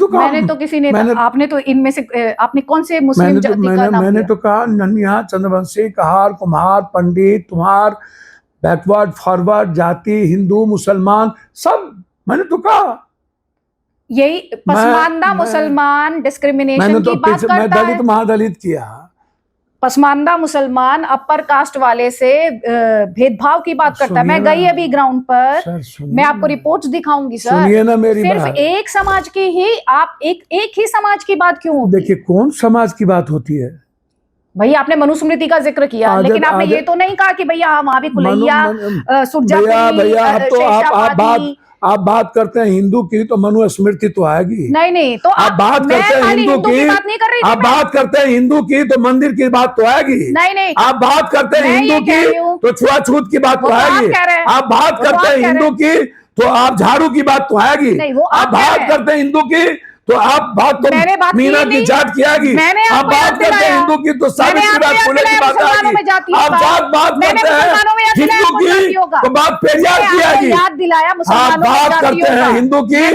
तो किसी ने, आपने तो इनमें से, आपने कौन से मुस्लिम जाति का नाम मैंने तो कहा ननिया, चंद्रवंशी, कहार, कुम्हार, पंडित, तुम्हार, बैकवर्ड, फॉरवर्ड, जाति, हिंदू, मुसलमान, सब मैंने तो कहा। यही पसमानदा मुसलमान डिस्क्रिमिनेशन की बात करता है। मैं दलित महादलित किया। पसमानदा मुसलमान अपर कास्ट वाले से भेदभाव की बात करता है। मैं गई अभी ग्राउंड पर, मैं आपको रिपोर्ट्स दिखाऊंगी सर। सुनिए ना मेरी सिर्फ एक समाज की ही, आप एक ही समाज की बात क्यों होती? देखिए, कौन समाज की बात होती है भैया? आपने मनुस्मृति का जिक्र किया, लेकिन आपने ये तो नहीं कहा कि भैया वहां भी कुलैया, सुरजापुरी, आप बात करते हैं हिंदू की तो मनुस्मृति तो आएगी। नहीं, तो आप बात करते हैं हिंदू की बात नहीं कर रही। आप बात करते हैं हिंदू की तो मंदिर की बात तो आएगी। नहीं, आप बात करते हैं हिंदू की तो छुआछूत की बात तो आएगी। आप बात करते हैं हिंदू की तो आप झाड़ू की बात तो आएगी। आप बात करते हैं हिंदू की तो आप बात तो मीना की जाट की आएगी। आप बात करते हैं हिंदू की तो सावित्री बाई फुले की बात आएगी। आप बात करते हैं हिंदू की तो बात पेरियार की आएगी। आप बात करते हैं हिंदू की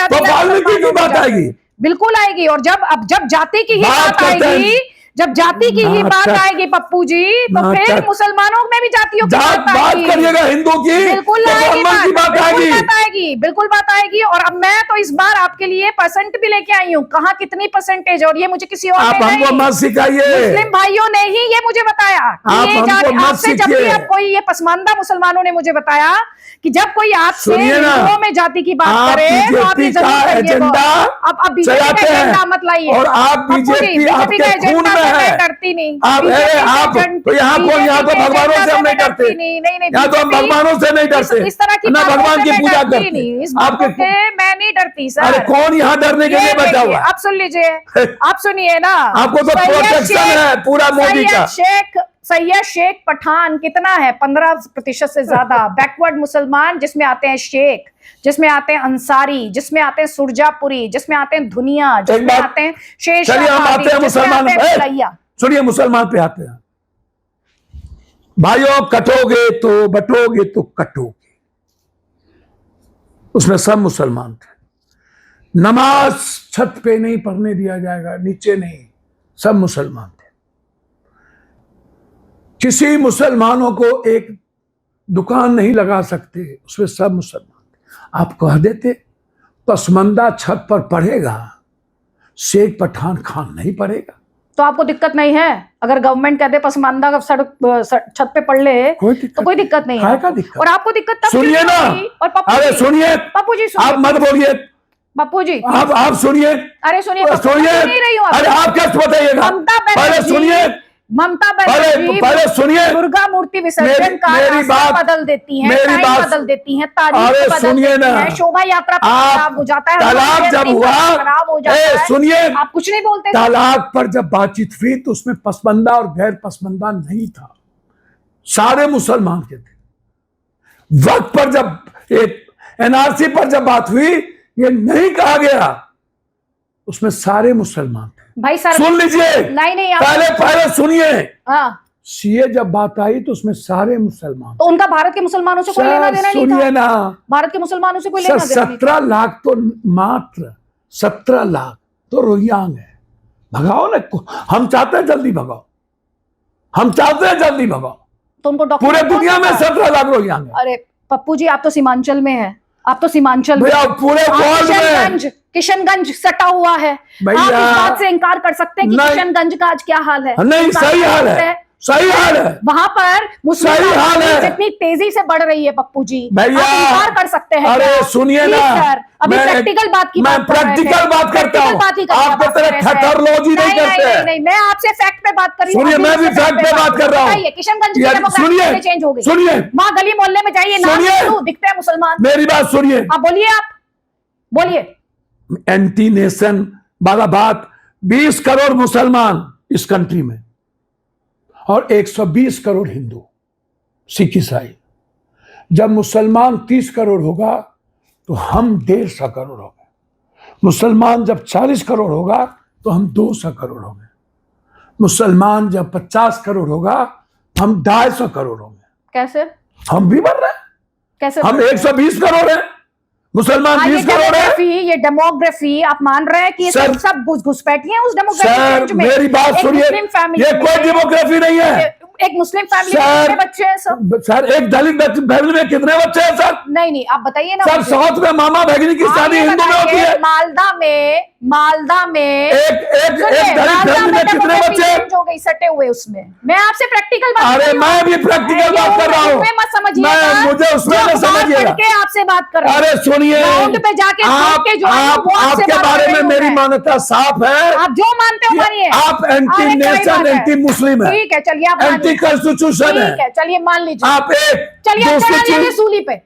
तो वाल्मीकि की बात आएगी। बिल्कुल आएगी। और जब जाति की ही बात आएगी, जब जाति की ही बात आएगी पप्पू जी, तो फिर मुसलमानों में भी जातियों की बात करिएगा। हिंदू की बिल्कुल आएगी, बिल्कुल बात आएगी। और अब मैं तो इस बार आपके लिए परसेंट भी लेके आई हूँ, कहाँ कितनी परसेंटेज, और ये मुझे किसी और आप हमको मत सिखाइए, मुस्लिम भाइयों ने ही ये मुझे बताया। आपसे जब भी अब कोई, ये पसमानदा मुसलमानों ने मुझे बताया कि जब कोई आपसे हिंदुओं में जाति की बात करे तो आप ये जरूर एजेंडा अब बीजेपी का एजेंडा मत लाइए। और आप बीजेपी आपके खून में है। डरती नहीं आप तो यहाँ तो भगवानों से हम नहीं डरते। यहाँ तो हम भगवानों से नहीं डरते। इस तरह की ना भगवान की पूजा करते। आपके मैं नहीं डरती सर। अरे कौन यहाँ डरने के लिए बैठा हुआ? आप सुन लीजिए, आप सुनिए ना। आपको तो प्रोटेक्शन है पूरा मोदी का। सैयद, शेख, पठान कितना है? 15% से ज्यादा। बैकवर्ड मुसलमान जिसमें आते हैं शेख, जिसमें आते हैं अंसारी, जिसमें आते हैं सुरजापुरी, जिसमें आते हैं धुनिया, जिसमें आते हैं शेरशाह, सुनिए मुसलमान पे आते हैं। भाइयों, कटोगे तो बटोगे तो कटोगे, उसमें सब मुसलमान थे। नमाज छत पे नहीं पढ़ने दिया जाएगा, नीचे नहीं, सब मुसलमान थे। किसी मुसलमानों को एक दुकान नहीं लगा सकते, उसमें सब मुसलमान थे। आप कह देते पसमंदा छत पर पढ़ेगा, शेख पठान खान नहीं पढ़ेगा, तो आपको दिक्कत नहीं है? अगर गवर्नमेंट कहते पसमानदा का छत पे पढ़ ले तो कोई दिक्कत नहीं है। दिक्कत? और आपको दिक्कत तब सुनिए ना, और अरे सुनिए, पप्पू जी आप मत बोलिए, पप्पू जी आप सुनिए, अरे सुनिए, सुनिए, अरे आप क्या बताइएगा, पहले सुनिए, ममता बनर्जी पहले सुनिए, दुर्गा मूर्ति विसर्जन का रास्ता बदल देती हैं, टाइम बदल देती हैं, तारीख बदल देती हैं, शोभा यात्रा खराब हो जाता है, तलाक जब हुआ, खराब हो जाता है, सुनिए, आप कुछ नहीं बोलते। तलाक पर जब बातचीत हुई तो उसमें पसमंदा और गैर पसमंदा नहीं था, सारे मुसलमान के थे। वक्त पर जब एक एनआरसी पर जब बात हुई, ये नहीं कहा गया उसमें सारे मुसलमान थे। भाई सर सुन लीजिए, नहीं पहले सुनिए। हाँ, सीए जब बात आई तो उसमें सारे मुसलमान, तो उनका भारत के मुसलमानों से कोई लेना देना नहीं था? सुनिए ना, भारत के मुसलमानों से कोई लेना देना नहीं था। 17 लाख तो मात्र 17 लाख तो रोहिंग्या है। भगाओ ना, हम चाहते हैं जल्दी भगाओ, हम चाहते हैं जल्दी भगाओ। तो उनको पूरे दुनिया में 17 लाख रोहिंग्या है। अरे पप्पू जी, आप तो सीमांचल में है, आप तो सीमांचल में, पूरे वर्ल्ड में किशनगंज सटा हुआ है। आप इस बात से इनकार कर सकते हैं कि किशनगंज का आज क्या हाल है? नहीं, सही हाल है, सही हाल है। वहां पर मुस्लिम जितनी तेजी से बढ़ रही है पप्पू जी, आप इनकार कर सकते हैं? अरे सुनिए ना, अभी प्रैक्टिकल बात की मैं प्रैक्टिकल बात करता हूँ, आप तो तेरे ठठरलोजी नहीं करते। नहीं, मैं आपसे फैक्ट पे बात कर रही हूँ। सुनिए, मैं भी फैक्ट पे बात कर रहा हूँ। किशनगंज की डेमोग्राफी चेंज हो गई। सुनिए, वहाँ गली मोहल्ले में जाइए, नाम दिखते हैं मुसलमान। मेरी बात सुनिए, आप बोलिए, आप बोलिए। एंटी नेशन वाला बात, 20 करोड़ मुसलमान इस कंट्री में और 120 करोड़ हिंदू, सिख, ईसाई। जब मुसलमान 30 करोड़ होगा तो हम 150 करोड़ हो गए। मुसलमान जब 40 करोड़ होगा तो हम 200 करोड़ हो गए। मुसलमान जब 50 करोड़ होगा हम 250 करोड़ हो गए। कैसे? हम भी बढ़ रहे हैं। कैसे? हम 120 करोड़ हैं, मुसलमान 20 करोड़ है। ये डेमोग्राफी आप मान रहे हैं कि सब घुसपैठी हैं उस डेमोग्राफी में? मेरी बात सुनिए, ये कोई डेमोग्राफी नहीं है। एक मुस्लिम फैमिली में कितने बच्चे हैं सर? सर, एक दलित फैमिली में कितने बच्चे हैं सर? नहीं, आप बताइए ना सर। साउथ में मामा भगिनी की शादी हिंदू में होती है। मालदा में एक दलित फैमिली में कितने बच्चे हो गई सटे हुए उसमें? मैं आपसे प्रैक्टिकल बात, अरे मैं भी प्रैक्टिकल बात कर रहा हूँ, मत समझिए, मुझे उसमें न समझिएगा। आपसे बात कर रहा हूँ। अरे सुनिए, पे जाके आपके बारे में मेरी मान्यता साफ है। आप जो मानते हो मानिए। आप एंटी नेशन, एंटी मुस्लिम है। ठीक है, चलिए आप एंटी कॉन्स्टिट्यूशन है। चलिए मान लीजिए। आप चलिए चढ़ा दीजिए सूली पे,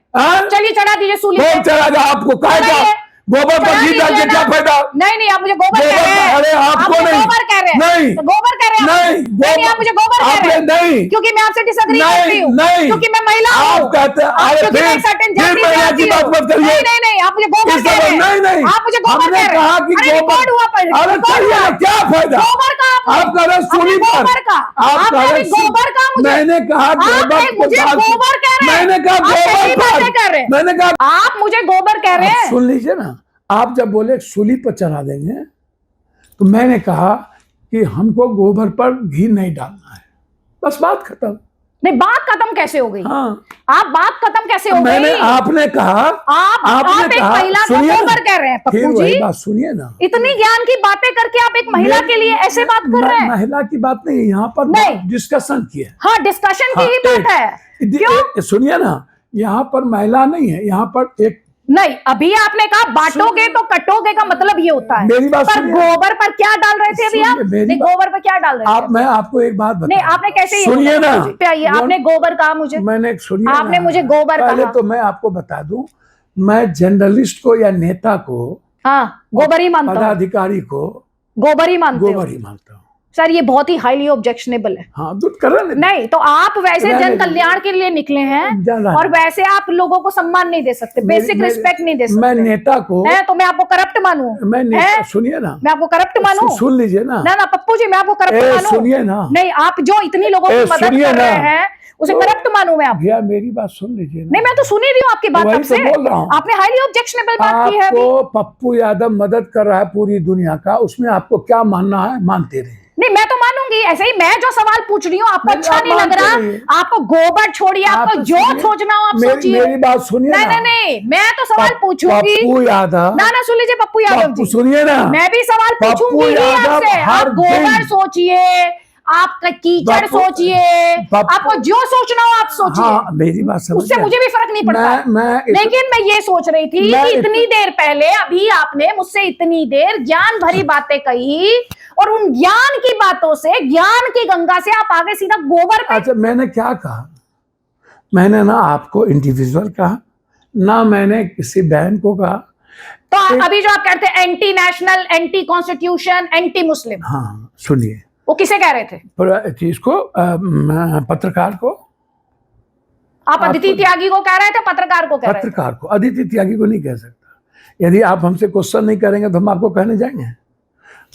चलिए चढ़ा दीजिए सूली पे। कौन चढ़ा? आपको कहेगा गोबर पर घी डाल के क्या फायदा? नहीं, आप मुझे गोबर कह रहे हैं। अरे आपको नहीं, गोबर कह रहे हैं, नहीं गोबर कह रहे हैं, नहीं आप मुझे गोबर कह रहे हैं, नहीं, क्योंकि मैं आपसे डिसएग्री करती हूँ, नहीं, क्योंकि मैं महिला हूँ। आप कहते हैं, अरे फिर महिला की बात मत करिए। नहीं, आप मुझे गोबर कह रहे हैं, नहीं, आप मुझे गोबर कह रहे हैं। कहा कि गोबर हुआ पर, अरे चलिए, क्या फायदा गोबर का? आप कह रहे सूली पर, आप कह रहे गोबर का? मैंने कहा मुझे गोबर कह रहे हैं, मैंने कहा गोबर, मैंने कहा आप मुझे गोबर कह रहे हैं। सुन लीजिए ना, आप जब बोले सूली पर चढ़ा देंगे तो मैंने कहा कि हमको गोबर पर घी नहीं डालना है, बस बात खत्म। नहीं, बात खत्म कैसे हो गई? हाँ, आप बात खत्म कैसे हो गई? आपने कहा, आप एक महिला को गोबर कह रहे हैं पप्पू जी। बात सुनिए ना, इतनी ज्ञान की बातें करके आप एक महिला के लिए ऐसे बात कर रहे हैं। महिला की बात नहीं, यहाँ पर डिस्कशन की है। हाँ, डिस्कशन की ही बात है। सुनिए ना, यहाँ पर महिला नहीं है, यहाँ पर एक नहीं, अभी आपने कहा बांटोगे तो कटोगे का मतलब ये होता है। मेरी बात पर गोबर पर क्या डाल रहे थे अभी आप? नहीं, गोबर पर क्या डाल रहे थे? मैं आपको एक बात बताऊं। नहीं, आपने कैसे सुनिए ना, आपने गोबर कहा मुझे, मैंने सुनिए, आपने मुझे गोबर कहा। पहले तो मैं आपको बता दूं, मैं जर्नलिस्ट को या नेता को, हाँ, गोबर ही मानता हूं, पदाधिकारी को गोबर ही मानता हूं। गोबर ही मानता हूँ। सर ये बहुत ही हाईली ऑब्जेक्शनेबल है। हाँ तो कर रहे नहीं तो आप वैसे जन कल्याण के लिए निकले हैं और वैसे आप लोगों को सम्मान नहीं दे सकते, बेसिक रिस्पेक्ट नहीं दे सकते। मैं नेता को है तो मैं आपको करप्ट मानूं? मैं सुनिए ना, मैं आपको करप्ट मानूं? सुन लीजिए ना। ना पप्पू जी मैं आपको करप्ट मानूं? सुनिए ना। नहीं आप जो इतनी लोगों की मदद कर रहे हैं उसे करप्ट मानूं मैं? आप भैया मेरी बात सुन लीजिए। नहीं मैं तो सुन ही रही हूँ आपकी बात, वही तो बोल रहा हूँ। आपने हाईली ऑब्जेक्शनेबल बात की है। आपको पप्पू यादव मदद कर रहा है पूरी दुनिया का, उसमें आपको क्या मानना है मानते रहिए। नहीं मैं तो मानूंगी, ऐसे ही मैं जो सवाल पूछ रही हूँ आपको अच्छा नहीं लग रहा, आपको गोबर छोड़िए, आपको जो सोचना हो आप सोचिए। मेरी बात सुनिए। नहीं मैं तो सवाल पूछूंगी। पप्पू यादव ना सुन लीजिए पप्पू यादव जी, सुनिए ना, मैं भी सवाल पूछूंगी आपसे। आप गोबर सोचिए, आप कीचड़ सोचिए, आपको जो सोचना हो आप सोचिए। हाँ, मेरी बात समझ, उससे मुझे भी फर्क नहीं पड़ता। लेकिन मैं ये सोच रही थी कि इतनी देर पहले अभी आपने मुझसे इतनी देर ज्ञान भरी बातें कही और उन ज्ञान की बातों से, ज्ञान की गंगा से आप आगे सीधा गोबर पे। अच्छा मैंने क्या कहा? मैंने ना आपको इंडिविजुअल कहा, ना मैंने किसी बहन को कहा। तो अभी जो आप कहते हैं anti national, anti constitution, anti Muslim, हाँ सुनिए, वो किसे कह रहे थे? चीज को पत्रकार को। आप अदिति त्यागी को कह रहे थे, पत्रकार को कह रहे थे? पत्रकार को, अदिति त्यागी को नहीं कह सकता। यदि आप हमसे क्वेश्चन नहीं करेंगे तो हम आपको कहने जाएंगे।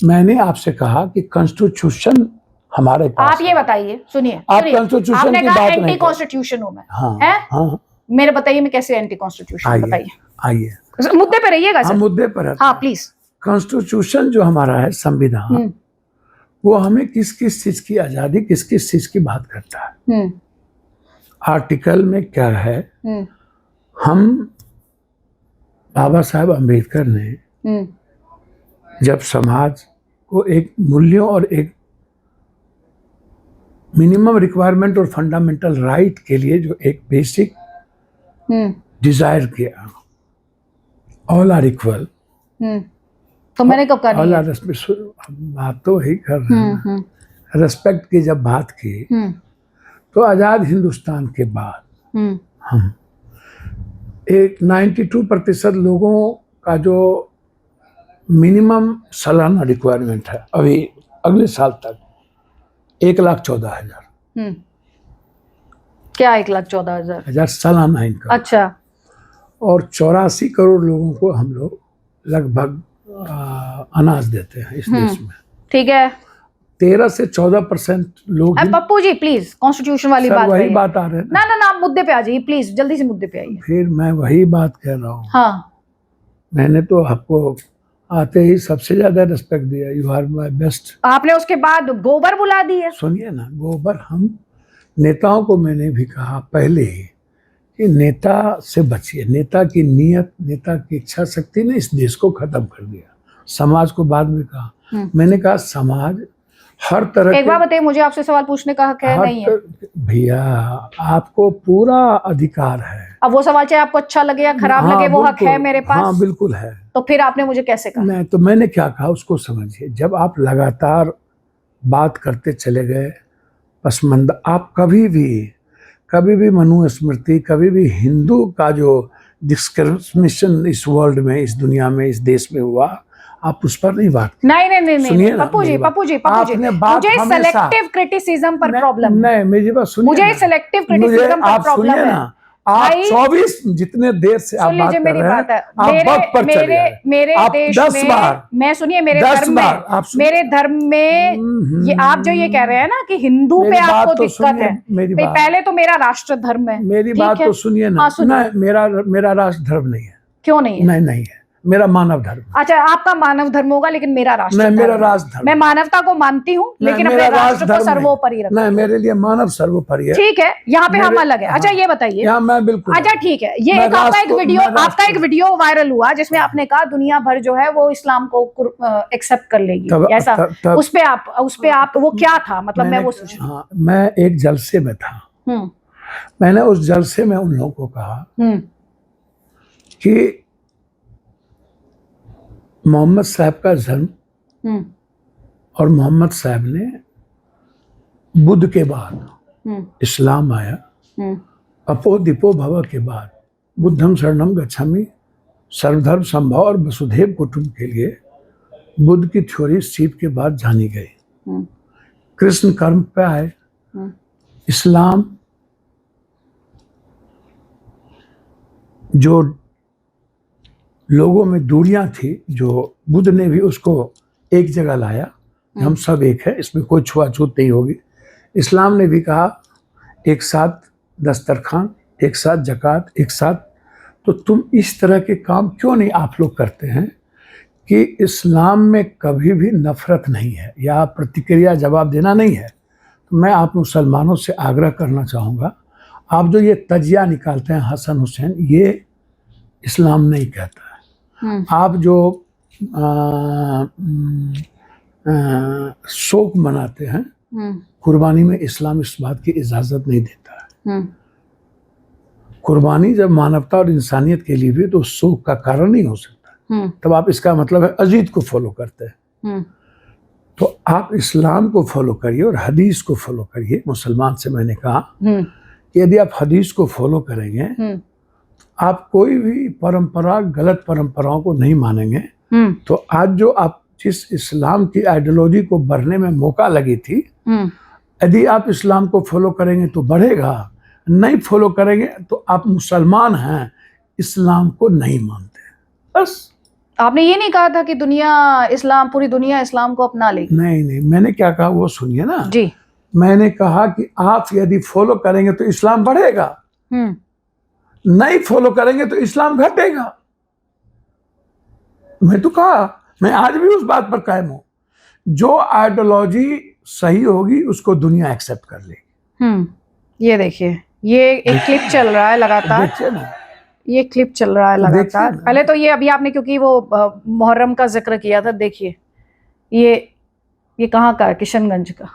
मैंने आपसे कहा कि कॉन्स्टिट्यूशन हमारे पास। आप ये बताइए, सुनिए, आप कॉन्स्टिट्यूशन आपने की कहा बात एंटी कॉन्स्टिट्यूशन हूं मैं। हाँ, है? हाँ। मेरे बताइए मैं कैसे एंटी कॉन्स्टिट्यूशन, बताइए। आइए मुद्दे पे रहिएगा सर। मुद्दे पर। हाँ प्लीज। कॉन्स्टिट्यूशन जो हमारा है, संविधान, वो हमें किस किस चीज की आजादी, किस किस चीज की बात करता है। आर्टिकल में क्या है? हम बाबा साहब अम्बेडकर ने जब समाज को एक मूल्यों और एक मिनिमम रिक्वायरमेंट और फंडामेंटल राइट के लिए जो एक बेसिक डिजायर किया, ऑल आर इक्वल, तो मैंने कब कहा ऑल आर रेस्पेक्ट, बात तो वही कर रहे हैं। रेस्पेक्ट की जब बात की तो आजाद हिंदुस्तान के बाद हम एक 92% लोगों का जो मिनिमम सालाना रिक्वायरमेंट है, अभी अगले साल तक 1,14,000। क्या 1,14,000 सालाना इनकम? अच्छा। और 84 करोड़ लोगों को हम लोग लगभग अनाज देते हैं इस देश में। ठीक है। 13 से 14% लोग। पप्पू जी प्लीज कॉन्स्टिट्यूशन वाली बात, वही बात आ रहे हैं ना आप मुद्दे पे आ जाइए प्लीज, जल्दी से मुद्दे पे आइए। फिर मैं वही बात कह रहा हूँ। हाँ मैंने तो आपको आते ही सबसे ज्यादा रिस्पेक्ट दिया, यू आर माय बेस्ट। आपने उसके बाद गोबर बुला दी है। सुनिए ना, गोबर, हम नेताओं को मैंने भी कहा पहले ही कि नेता से बचिए। नेता की नीयत, नेता की इच्छा शक्ति ने इस देश को खत्म कर दिया। समाज को बाद में कहा, मैंने कहा समाज हर तरह। एक बार बताइए, मुझे आपसे सवाल पूछने का हक है नहीं है? भैया आपको पूरा अधिकार है। अब वो सवाल चाहे आपको अच्छा लगे या खराब लगे, वो हक है मेरे पास। हाँ बिल्कुल है। तो फिर आपने मुझे कैसे कहा? नहीं तो मैंने क्या कहा उसको समझिए। जब आप लगातार बात करते चले गए पसमंदा, आप कभी भी मनुस्मृति, कभी भी हिंदू का जो डिस्क्रिमिनेशन इस वर्ल्ड में, इस दुनिया में, इस देश में हुआ, आप उस पर नहीं बात। नहीं पप्पू जी मुझे सेलेक्टिव क्रिटिसिज्म पर प्रॉब्लम है। नहीं मेरी बात सुनिए, मुझे सेलेक्टिव क्रिटिसिज्म पर प्रॉब्लम है ना। आप 24 जितने देर से आप बात कर रहे हैं, आप वक्त पर चले गए। मेरे देश में, मैं सुनिए, मेरे धर्म में ये आप जो ये कह रहे हैं ना कि हिंदू पे आपको दिक्कत है, पहले तो मेरा राष्ट्र धर्म है। मेरी बात तो सुनिए ना। मेरा राष्ट्र धर्म नहीं है। क्यों नहीं है? नहीं है, मेरा मानव धर्म। अच्छा आपका मानव धर्म होगा, लेकिन मेरा राष्ट्र नहीं, मेरा राष्ट्र धर्म। मैं मानवता को मानती हूँ, लेकिन अपने राष्ट्र को सर्वोपरि रखती हूँ। नहीं, मेरे लिए मानव सर्वोपरि है। ठीक है, यहाँ पे हम अलग है। अच्छा ये बताइए। यहाँ मैं बिल्कुल। अच्छा ठीक है, ये आपका एक वीडियो वायरल हुआ जिसमें आपने कहा दुनिया भर जो है वो इस्लाम को एक्सेप्ट कर लेगी, ऐसा। उस पे आप वो क्या था, मतलब मैं वो सोच। हाँ, मैं एक जलसे में था। मैंने उस जलसे में उन लोगों को कहा कि मोहम्मद साहब का जन्म और मोहम्मद साहब ने बुद्ध के बाद इस्लाम आया, अपो दिपो भव के बाद बुद्धम शरणम गच्छामि, सर्वधर्म संभव और वसुधैव कुटुंब के लिए बुद्ध की थ्योरी सीप के बाद जानी गई। कृष्ण कर्म पे आए, हम्म, इस्लाम जो लोगों में दूरियां थी, जो बुद्ध ने भी उसको एक जगह लाया, हम सब एक है, इसमें कोई छुआछूत नहीं होगी। इस्लाम ने भी कहा एक साथ दस्तरखान, एक साथ जक़ात, एक साथ। तो तुम इस तरह के काम क्यों नहीं आप लोग करते हैं कि इस्लाम में कभी भी नफरत नहीं है या प्रतिक्रिया जवाब देना नहीं है। तो मैं आप मुसलमानों से आग्रह करना चाहूँगा, आप जो ये तजिया निकालते हैं हसन हुसैन, ये इस्लाम नहीं कहता है। आप जो शोक मनाते हैं, कुर्बानी में इस्लाम इस बात की इजाज़त नहीं देता है। कुर्बानी जब मानवता और इंसानियत के लिए भी तो शोक का कारण नहीं हो सकता। तब आप इसका मतलब है अजीत को फॉलो करते हैं। तो आप इस्लाम को फॉलो करिए और हदीस को फॉलो करिए। मुसलमान से मैंने कहा कि यदि आप हदीस को फॉलो करेंगे, आप कोई भी परंपरा, गलत परंपराओं को नहीं मानेंगे। तो आज जो आप जिस इस्लाम की आइडियोलॉजी को बढ़ने में मौका लगी थी, यदि आप इस्लाम को फॉलो करेंगे तो बढ़ेगा, नहीं फॉलो करेंगे तो आप मुसलमान हैं, इस्लाम को नहीं मानते। बस। आपने ये नहीं कहा था कि पूरी दुनिया इस्लाम को अपना लेगी? नहीं, मैंने क्या कहा वो सुनिए ना जी। मैंने कहा कि आप यदि फॉलो करेंगे तो इस्लाम बढ़ेगा, नहीं फॉलो करेंगे तो इस्लाम घटेगा। मैं तो कहा, मैं आज भी उस बात पर कायम हूं, जो आइडियोलॉजी सही होगी उसको दुनिया एक्सेप्ट कर लेगी। ये देखिए, ये एक क्लिप चल रहा है लगातार, देखिए ना, ये क्लिप चल रहा है लगातार। पहले तो ये अभी आपने क्योंकि वो मुहर्रम का जिक्र किया था, देखिए ये कहाँ का है? किशनगंज का।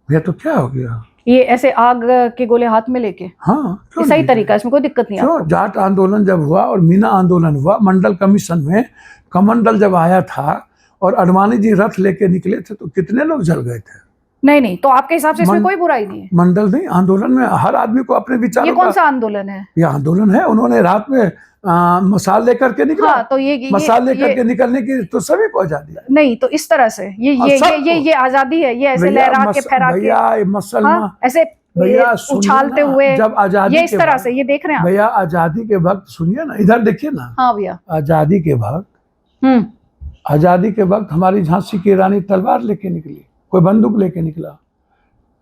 ये तो क्या हो गया? ये ऐसे आग के गोले हाथ में लेके। हाँ, ये सही तरीका, इसमें कोई दिक्कत नहीं है। जाट आंदोलन जब हुआ और मीना आंदोलन हुआ, मंडल कमीशन में कमंडल जब आया था और अडवाणी जी रथ लेके निकले थे तो कितने लोग जल गए थे। नहीं, तो आपके हिसाब से इसमें कोई बुराई नहीं है? मंडल नहीं, आंदोलन में हर आदमी को अपने विचारों। ये कौन सा आंदोलन है? ये आंदोलन है, उन्होंने रात में मसाल लेकर के निकला। हाँ, तो ये मसाल लेकर के निकलने की तो सभी को आजादी है। नहीं, तो इस तरह से ये आजादी है, ये ऐसे लहरा के फहरा के, भैया मुसलमान ऐसे भैया उछालते हुए, जब आजादी ये इस तरह से, ये देख रहे हैं भैया आजादी के वक्त, सुनिए ना, इधर देखिए ना। हाँ भैया, आजादी के वक्त, आजादी के वक्त हमारी झांसी की रानी तलवार लेके निकली, कोई बंदूक लेके निकला,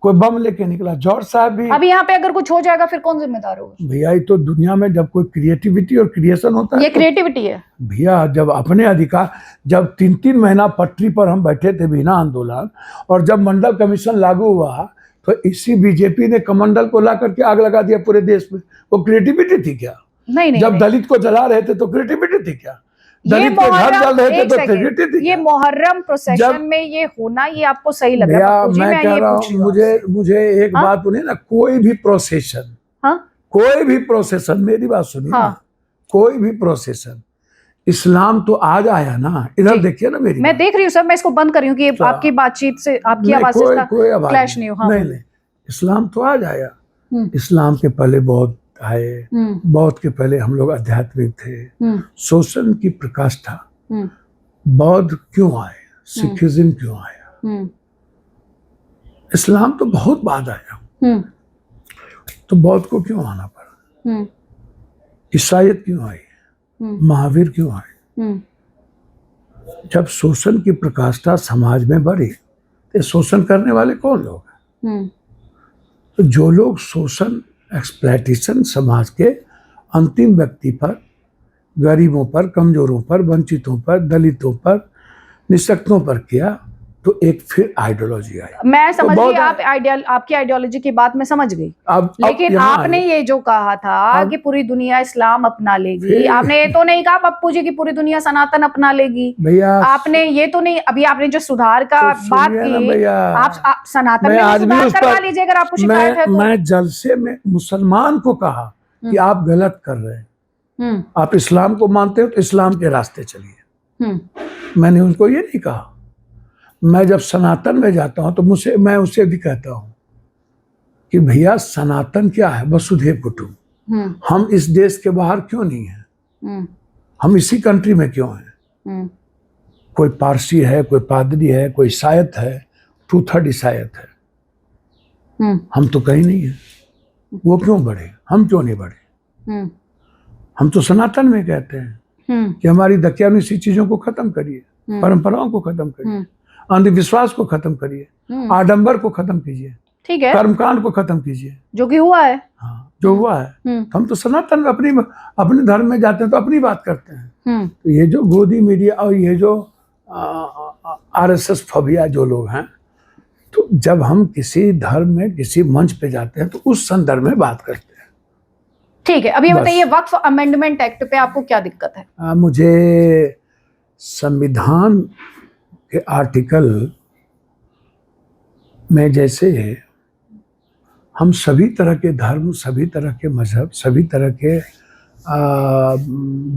कोई बम लेके निकला। जॉर्ज साहब भी। अभी यहाँ पे अगर कुछ हो जाएगा फिर कौन जिम्मेदार होगा? भैया ये तो दुनिया में जब कोई क्रिएटिविटी और क्रिएशन होता है, ये क्रिएटिविटी है भैया। जब अपने अधिकार, जब 3-3 महीना पटरी पर हम बैठे थे बिना आंदोलन, और जब मंडल कमीशन लागू हुआ तो इसी बीजेपी ने कमंडल को ला करके आग लगा दिया पूरे देश में। वो क्रिएटिविटी थी क्या? नहीं। जब दलित को जला रहे थे तो क्रिएटिविटी थी क्या? दलित के घर जल रहे थे तो क्रिएटिविटी थी। ये मुहर्रम प्रोसेशन में ये होना, ये आपको सही लग रहा है? मैं कह रहा हूँ, मुझे एक बात सुनिए ना, कोई भी प्रोसेशन, कोई भी प्रोसेशन, मेरी बात सुनिए ना, कोई भी प्रोसेशन, इस्लाम तो आज आया ना। इधर देखिए ना मेरी, मैं देख रही हूँ सर, मैं इसको बंद कर रही हूँ कि आपकी बातचीत से, आपकी आवाज से कोई क्लैश नहीं हो। नहीं, इस्लाम तो आज आया। इस्लाम के पहले बौद्ध आए, बौद्ध के पहले हम लोग आध्यात्मिक थे, शोषण की प्रकाष्ठा। बौद्ध क्यों आए, सिखिज्म क्यों आया, इस्लाम तो बहुत बाद आया। तो बौद्ध को क्यों आना पड़ा, ईसाईयत क्यों आई, महावीर क्यों आए? जब शोषण की प्रकाष्ठा समाज में बढ़ी तो शोषण करने वाले कौन लोग हैं? तो जो लोग शोषण, एक्सप्लॉयटेशन समाज के अंतिम व्यक्ति पर, गरीबों पर, कमजोरों पर, वंचितों पर, दलितों पर, निःशक्तों पर किया, तो एक फिर आइडियोलॉजी आई। मैं समझ गई, आपकी आइडियोलॉजी की बात मैं समझ गई। लेकिन आपने ये जो कहा था कि पूरी दुनिया इस्लाम अपना लेगी, आपने ये तो नहीं कहा पप्पू जी की पूरी दुनिया सनातन अपना लेगी भैया। आपने ये तो नहीं, अभी आपने जो सुधार का बात की, आप सनातन में सुधार करवा लीजिए अगर आपको शिकायत है तो। मैं जलसे में मुसलमान को कहा कि आप गलत कर रहे हैं, आप इस्लाम को मानते हो तो इस्लाम के रास्ते चलिए। मैंने उनको ये नहीं कहा। मैं जब सनातन में जाता हूं तो मैं उससे भी कहता हूं कि भैया सनातन क्या है, वसुधैव कुटुंबकम। हम इस देश के बाहर क्यों नहीं हैं, हम इसी कंट्री में क्यों हैं? कोई पारसी है, कोई पादरी है, कोई ईसाईयत है, 2/3 ईसाईयत है, हम तो कहीं नहीं है, वो क्यों बढ़े, हम क्यों नहीं बढ़े? हम तो सनातन में कहते हैं कि हमारी दकियानुसी चीजों को खत्म करिए, परंपराओं को खत्म करिए, अंधविश्वास को खत्म करिए, आडंबर को खत्म कीजिए, ठीक है, कर्मकांड को खत्म कीजिए, जो कि हुआ है। हाँ, जो हुआ है। हम तो सनातन में अपने धर्म में जाते हैं तो अपनी बात करते हैं। तो ये जो गोदी मीडिया और ये जो आरएसएस फबिया जो लोग हैं, तो जब हम किसी धर्म में किसी मंच पे जाते हैं तो उस संदर्भ में बात करते हैं। ठीक है, अब ये बस। बताइए, वक्फ अमेंडमेंट एक्ट पे आपको क्या दिक्कत है? मुझे संविधान के आर्टिकल में जैसे हम सभी तरह के धर्म, सभी तरह के मजहब, सभी तरह के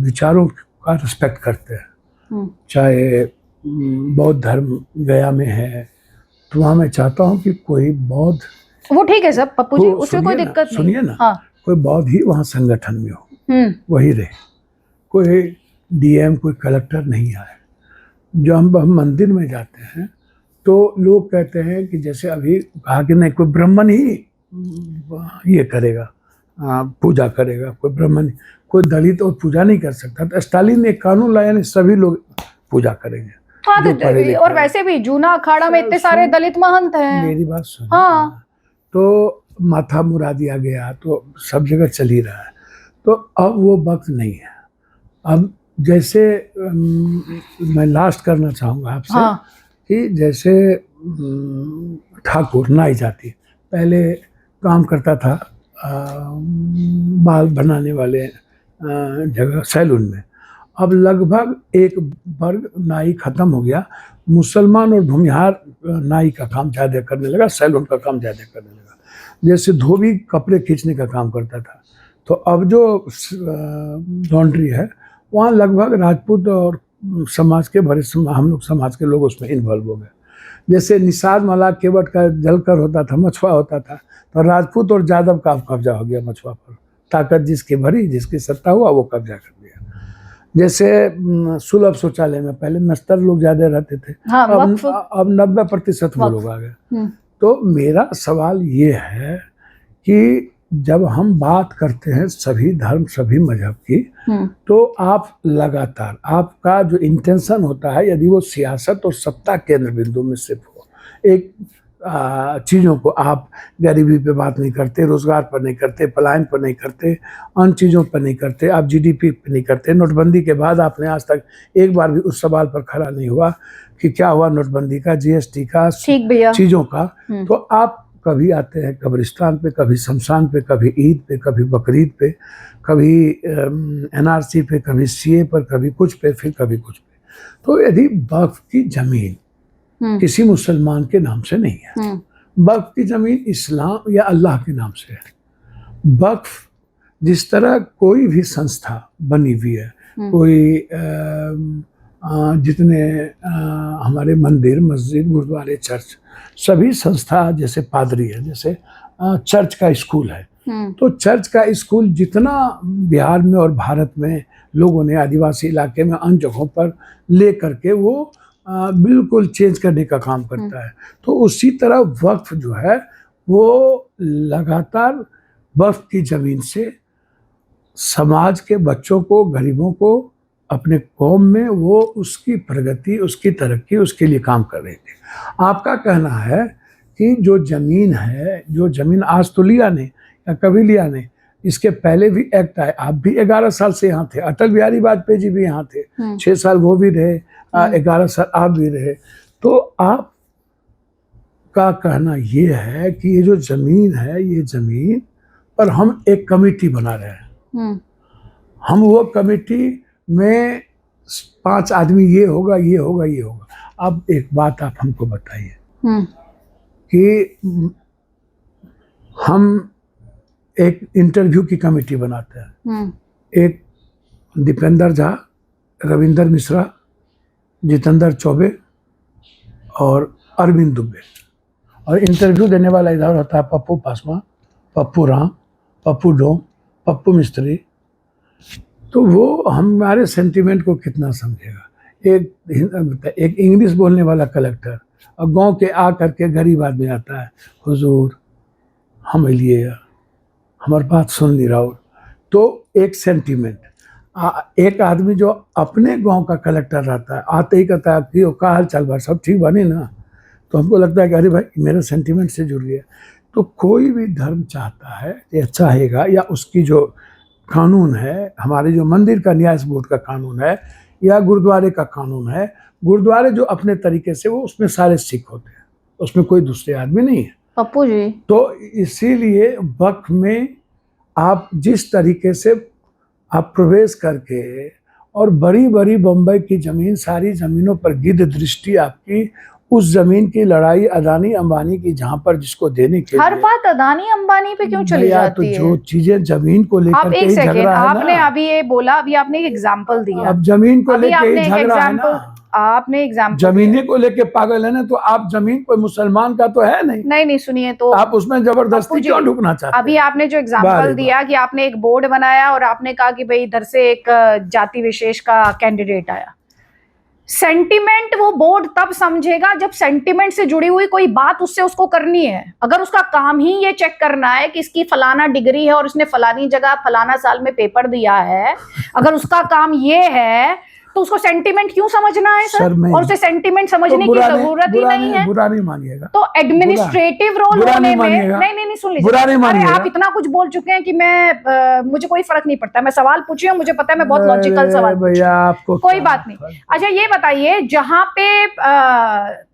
विचारों का रिस्पेक्ट करते हैं, चाहे बौद्ध धर्म गया में है तो वहाँ मैं चाहता हूँ कि कोई बौद्ध, वो ठीक है सब पप्पू जी, उसमें कोई दिक्कत नहीं। सुनिए ना, हाँ। कोई बौद्ध ही वहाँ संगठन में हो, वही रहे, कोई डीएम कोई कलेक्टर नहीं आए। जो हम मंदिर में जाते हैं तो लोग कहते हैं कि जैसे अभी कहा कि नहीं कोई ब्राह्मण ही ये करेगा, पूजा करेगा, कोई ब्राह्मण, कोई दलित और पूजा नहीं कर सकता। तो स्टालिन ने एक कानून लाया, नहीं सभी लोग पूजा करेंगे। हाँ, और वैसे भी जूना अखाड़ा में इतने सारे दलित महंत हैं। मेरी बात सुनो। हाँ। तो माथा मुरा दिया गया तो सब जगह चल ही रहा है। तो अब वो वक्त नहीं है। अब जैसे मैं लास्ट करना चाहूँगा आपसे। हाँ। कि जैसे ठाकुर नाई जाति पहले काम करता था बाल बनाने वाले जगह सैलून में, अब लगभग एक वर्ग नाई खत्म हो गया, मुसलमान और भूमिहार नाई का काम ज़्यादा करने लगा, सैलून का काम ज़्यादा करने लगा। जैसे धोबी कपड़े खींचने का काम करता था, तो अब जो लॉन्ड्री है वहाँ लगभग राजपूत और समाज के बड़े हम लोग समाज के लोग उसमें इन्वॉल्व हो गए। जैसे निषाद मलाक केवट का जलकर होता था, मछुआ होता था, तो राजपूत और यादव का कब्जा हो गया मछुआ पर। ताकत जिसकी भरी, जिसकी सत्ता हुआ वो कब्जा कर दिया। जैसे सुलभ शौचालय में पहले नस्तर लोग ज्यादा रहते थे। हाँ, अब 90% वो लोग आ गए। तो मेरा सवाल ये है कि जब हम बात करते हैं सभी धर्म सभी मजहब की, तो आप लगातार आपका जो इंटेंशन होता है, यदि वो सियासत और सत्ता केंद्र बिंदु में सिर्फ हो, एक चीज़ों को आप गरीबी पे बात नहीं करते, रोजगार पर नहीं करते, पलायन पर नहीं करते, अन्य चीज़ों पर नहीं करते, आप जीडीपी पर नहीं करते। नोटबंदी के बाद आपने आज तक एक बार भी उस सवाल पर खड़ा नहीं हुआ कि क्या हुआ नोटबंदी का, जीएसटी का, चीज़ों का। तो आप कभी आते हैं कब्रिस्तान पे, कभी शमशान पे, कभी ईद पे, कभी बकरीद पे, कभी एनआरसी पे, कभी सीए पर, कभी कुछ पे, फिर कभी कुछ पे। तो यदि वक्फ की जमीन किसी मुसलमान के नाम से नहीं है, वक्फ की जमीन इस्लाम या अल्लाह के नाम से है। वक्फ जिस तरह कोई भी संस्था बनी हुई है, कोई जितने हमारे मंदिर मस्जिद गुरुद्वारे चर्च सभी संस्था, जैसे पादरी है, जैसे चर्च का स्कूल है, तो चर्च का स्कूल जितना बिहार में और भारत में लोगों ने आदिवासी इलाके में अन्य जगहों पर ले करके वो बिल्कुल चेंज करने का काम करता है, तो उसी तरह वक्फ जो है वो लगातार वक्फ की जमीन से समाज के बच्चों को, गरीबों को, अपने कौम में वो उसकी प्रगति, उसकी तरक्की, उसके लिए काम कर रहे थे। आपका कहना है कि जो जमीन है, जो जमीन आज तो लिया नहीं या कभी लिया नहीं, इसके पहले भी एक्ट आए, आप भी 11 साल से यहाँ थे, अटल बिहारी वाजपेयी जी भी यहाँ थे, 6 साल वो भी रहे, 11 साल आप भी रहे। तो आप का कहना ये है कि ये जो जमीन है, ये जमीन पर हम एक कमेटी बना रहे हैं, हम वो कमेटी में 5 आदमी, ये होगा ये होगा ये होगा। अब एक बात आप हमको बताइए कि हम एक इंटरव्यू की कमेटी बनाते हैं, एक दीपेंद्र झा, रविंदर मिश्रा, जितेंद्र चौबे और अरविंद दुबे, और इंटरव्यू देने वाला इधर होता है पप्पू पासवान, पप्पू राम, पप्पू डोम, पप्पू मिस्त्री। तो वो हमारे सेंटीमेंट को कितना समझेगा। एक इंग्लिश बोलने वाला कलेक्टर और गांव के आ करके गरीब आदमी आता है, हुजूर हम लिए हमारी बात सुन नहीं रहा हो। तो एक सेंटीमेंट, एक आदमी जो अपने गांव का कलेक्टर रहता है, आते ही कहता है कि का हाल चाल बा, सब ठीक बनी ना, तो हमको लगता है कि अरे भाई मेरा सेंटीमेंट से जुड़ गया। तो कोई भी धर्म चाहता है या चाहेगा, या उसकी जो कानून है, हमारे जो मंदिर का न्यास बोर्ड का कानून है या गुरुद्वारे का कानून है, गुरुद्वारे जो अपने तरीके से, वो उसमें सारे सिख होते हैं, उसमें कोई दूसरे आदमी नहीं है पप्पू जी। तो इसीलिए वक्फ में आप जिस तरीके से आप प्रवेश करके, और बड़ी बड़ी बम्बई की जमीन, सारी जमीनों पर गिद्ध दृष्टि आपकी, उस जमीन की लड़ाई अदानी अंबानी की, जहां पर जिसको देने के हर लिए, बात अदानी अंबानी पे क्यों चली भैया, जाती तो है? जो चीजें जमीन को आप लेकर के एक ही सेकेंड, झगड़ा है आपने ना, अभी ये बोला, अभी आपने एक एग्जाम्पल दिया, अब जमीन को अभी लेके आपने ही एक झगड़ा है एग्जाम्पल, ना, आपने एग्जाम्पल जमीने को लेके पागल है ना, तो आप जमीन कोई मुसलमान का तो है नहीं, नहीं नहीं सुनिए तो आप उसमें पप्पू जबरदस्ती जी, क्यों ढुकना चाहते अभी हैं? आपने जो वाह एग्जाम्पल रे दिया कि आपने एक बोर्ड बनाया और आपने कहा कि भाई इधर से एक जाति विशेष का कैंडिडेट आया। सेंटिमेंट वो बोर्ड तब समझेगा जब सेंटिमेंट से जुड़ी हुई कोई बात उससे उसको करनी है। अगर उसका काम ही ये चेक करना है कि इसकी फलाना डिग्री है और उसने फलानी जगह फलाना साल में पेपर दिया है, अगर उसका काम ये है, तो उसको सेंटिमेंट क्यों समझना है सर? और उसे सेंटिमेंट समझने की जरूरत ही नहीं है। बुरा नहीं मानिएगा तो एडमिनिस्ट्रेटिव रोल होने में, नहीं सुन लीजिए, बुरा नहीं अरे मानिएगा। आप इतना कुछ बोल चुके हैं कि मैं मुझे कोई फर्क नहीं पड़ता, मैं सवाल पूछी हूँ, मुझे पता है मैं बहुत लॉजिकल सवाल पूछी हूँ, आपको कोई बात नहीं। अच्छा ये बताइए, जहां पे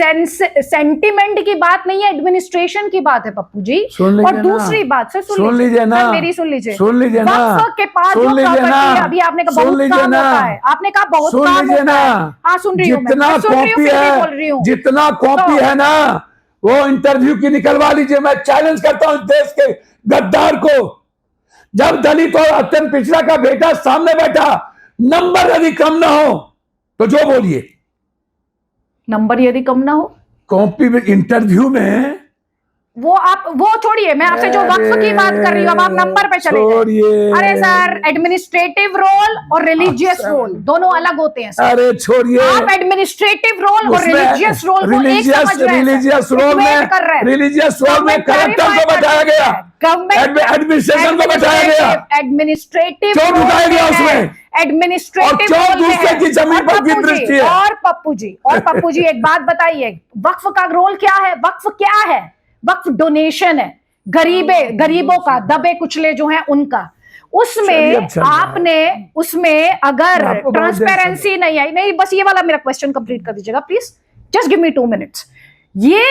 सेंटिमेंट की बात नहीं है, एडमिनिस्ट्रेशन की बात है पप्पू जी। और दूसरी बात से सुन लीजिए ना, मेरी सुन लीजिए ना, वक्फ के पास जो प्रॉपर्टी है, अभी आपने कहा बहुत काम होता है, आपने कहा बहुत काम होता है, हाँ सुन रही हूँ, जितना कॉपी है, जितना कॉपी है ना, वो इंटरव्यू की निकलवा लीजिए। मैं चैलेंज करता हूँ देश के गद्दार को, जब दलित और अत्यंत पिछड़ा का बेटा सामने बैठा, नंबर यदि कम ना हो तो जो बोलिए, नंबर यदि कम ना हो, कॉपी में, इंटरव्यू में, वो छोड़िए, मैं आपसे जो वक्फ की बात कर रही हूँ, अब आप नंबर पे चले गए। अरे सर, एडमिनिस्ट्रेटिव रोल और रिलीजियस रोल दोनों अलग होते हैं सर। अरे छोड़िए, आप एडमिनिस्ट्रेटिव रोल और रिलीजियस रोल को एक समझ रहे हैं, रिलीजियस रोल में कलेक्टर को बैठाया गया, एडमिनिस्ट्रेशन को बैठाया गया, एडमिनिस्ट्रेटिव क्यों ढुकाया गया उसमें, एडमिनिस्ट्रेटिव और दूसरे की जमीन पर की दृष्टि है। और पप्पू जी एक बात बताइए, वक्फ का रोल क्या है? वक्फ क्या है? वक्फ डोनेशन है, गरीबों का, दबे कुचले जो हैं उनका। उसमें आपने, उसमें अगर ट्रांसपेरेंसी नहीं आई, नहीं बस ये वाला मेरा क्वेश्चन कंप्लीट कर दीजिएगा please, just give me 2 minutes. ये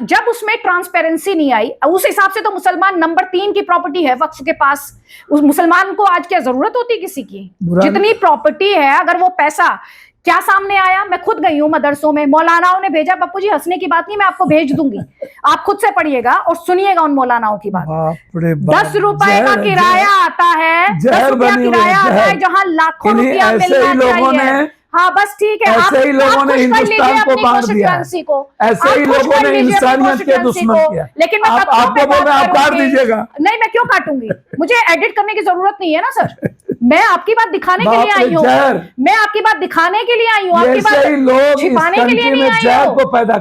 जब उसमें ट्रांसपेरेंसी नहीं आई, उस हिसाब से तो मुसलमान नंबर 3 की प्रॉपर्टी है वक्फ के पास। उस मुसलमान को आज क्या जरूरत होती किसी की? जितनी प्रॉपर्टी है, अगर वो पैसा, क्या सामने आया, मैं खुद गई हूं मदरसों में, मौलानाओं ने भेजा, पप्पू जी हंसने की बात नहीं, मैं आपको भेज दूंगी, आप खुद से पढ़िएगा और सुनिएगा उन मौलानाओं की बात। 10 रुपए का किराया आता है, 10 रुपया किराया आता है, जहां लाखों रुपया मिलना चाहिए। हाँ बस ठीक है, ऐसे ही लोगों ने हिंदुस्तान को बांट दिया, ऐसे ही लोगों ने इंसानियत के दुश्मन किया। लेकिन मैं आपको बोल रहा, आप काट दीजिएगा। नहीं, मैं क्यों काटूंगी, मुझे एडिट करने की जरूरत नहीं है ना सर, मैं आपकी बात दिखाने के लिए आई हूँ, मैं आपकी बात दिखाने के लिए आई हूँ, आपकी बात छिपाने के लिए नहीं आई हूँ,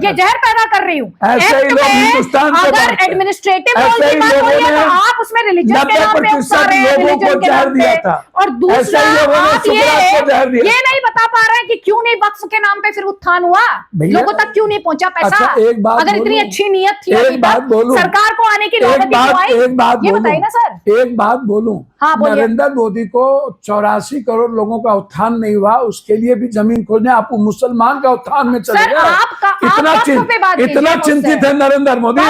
ये जहर पैदा कर रही हूँ। अगर एडमिनिस्ट्रेटिव रोल की बात हो रही है तो आप उसमें रिलीजन के नाम पे उकसा रहे हैं, रिलीजन के नाम पे, और दूसरा आप ये नहीं बता पा रहे हैं कि क्यों नहीं वक्फ के नाम पे फिर उत्थान हुआ, लोगों तक क्यों नहीं पहुंचा पैसा। अगर इतनी अच्छी नियत थी, सरकार को आने की नौबत ये बताइए ना सर। एक बात बोलूं, हाँ, नरेंद्र मोदी को 84 करोड़ लोगों का उत्थान नहीं हुआ, उसके लिए भी जमीन खोजने आप मुसलमान का उत्थान में चले गए। इतना चिंतित है नरेंद्र मोदी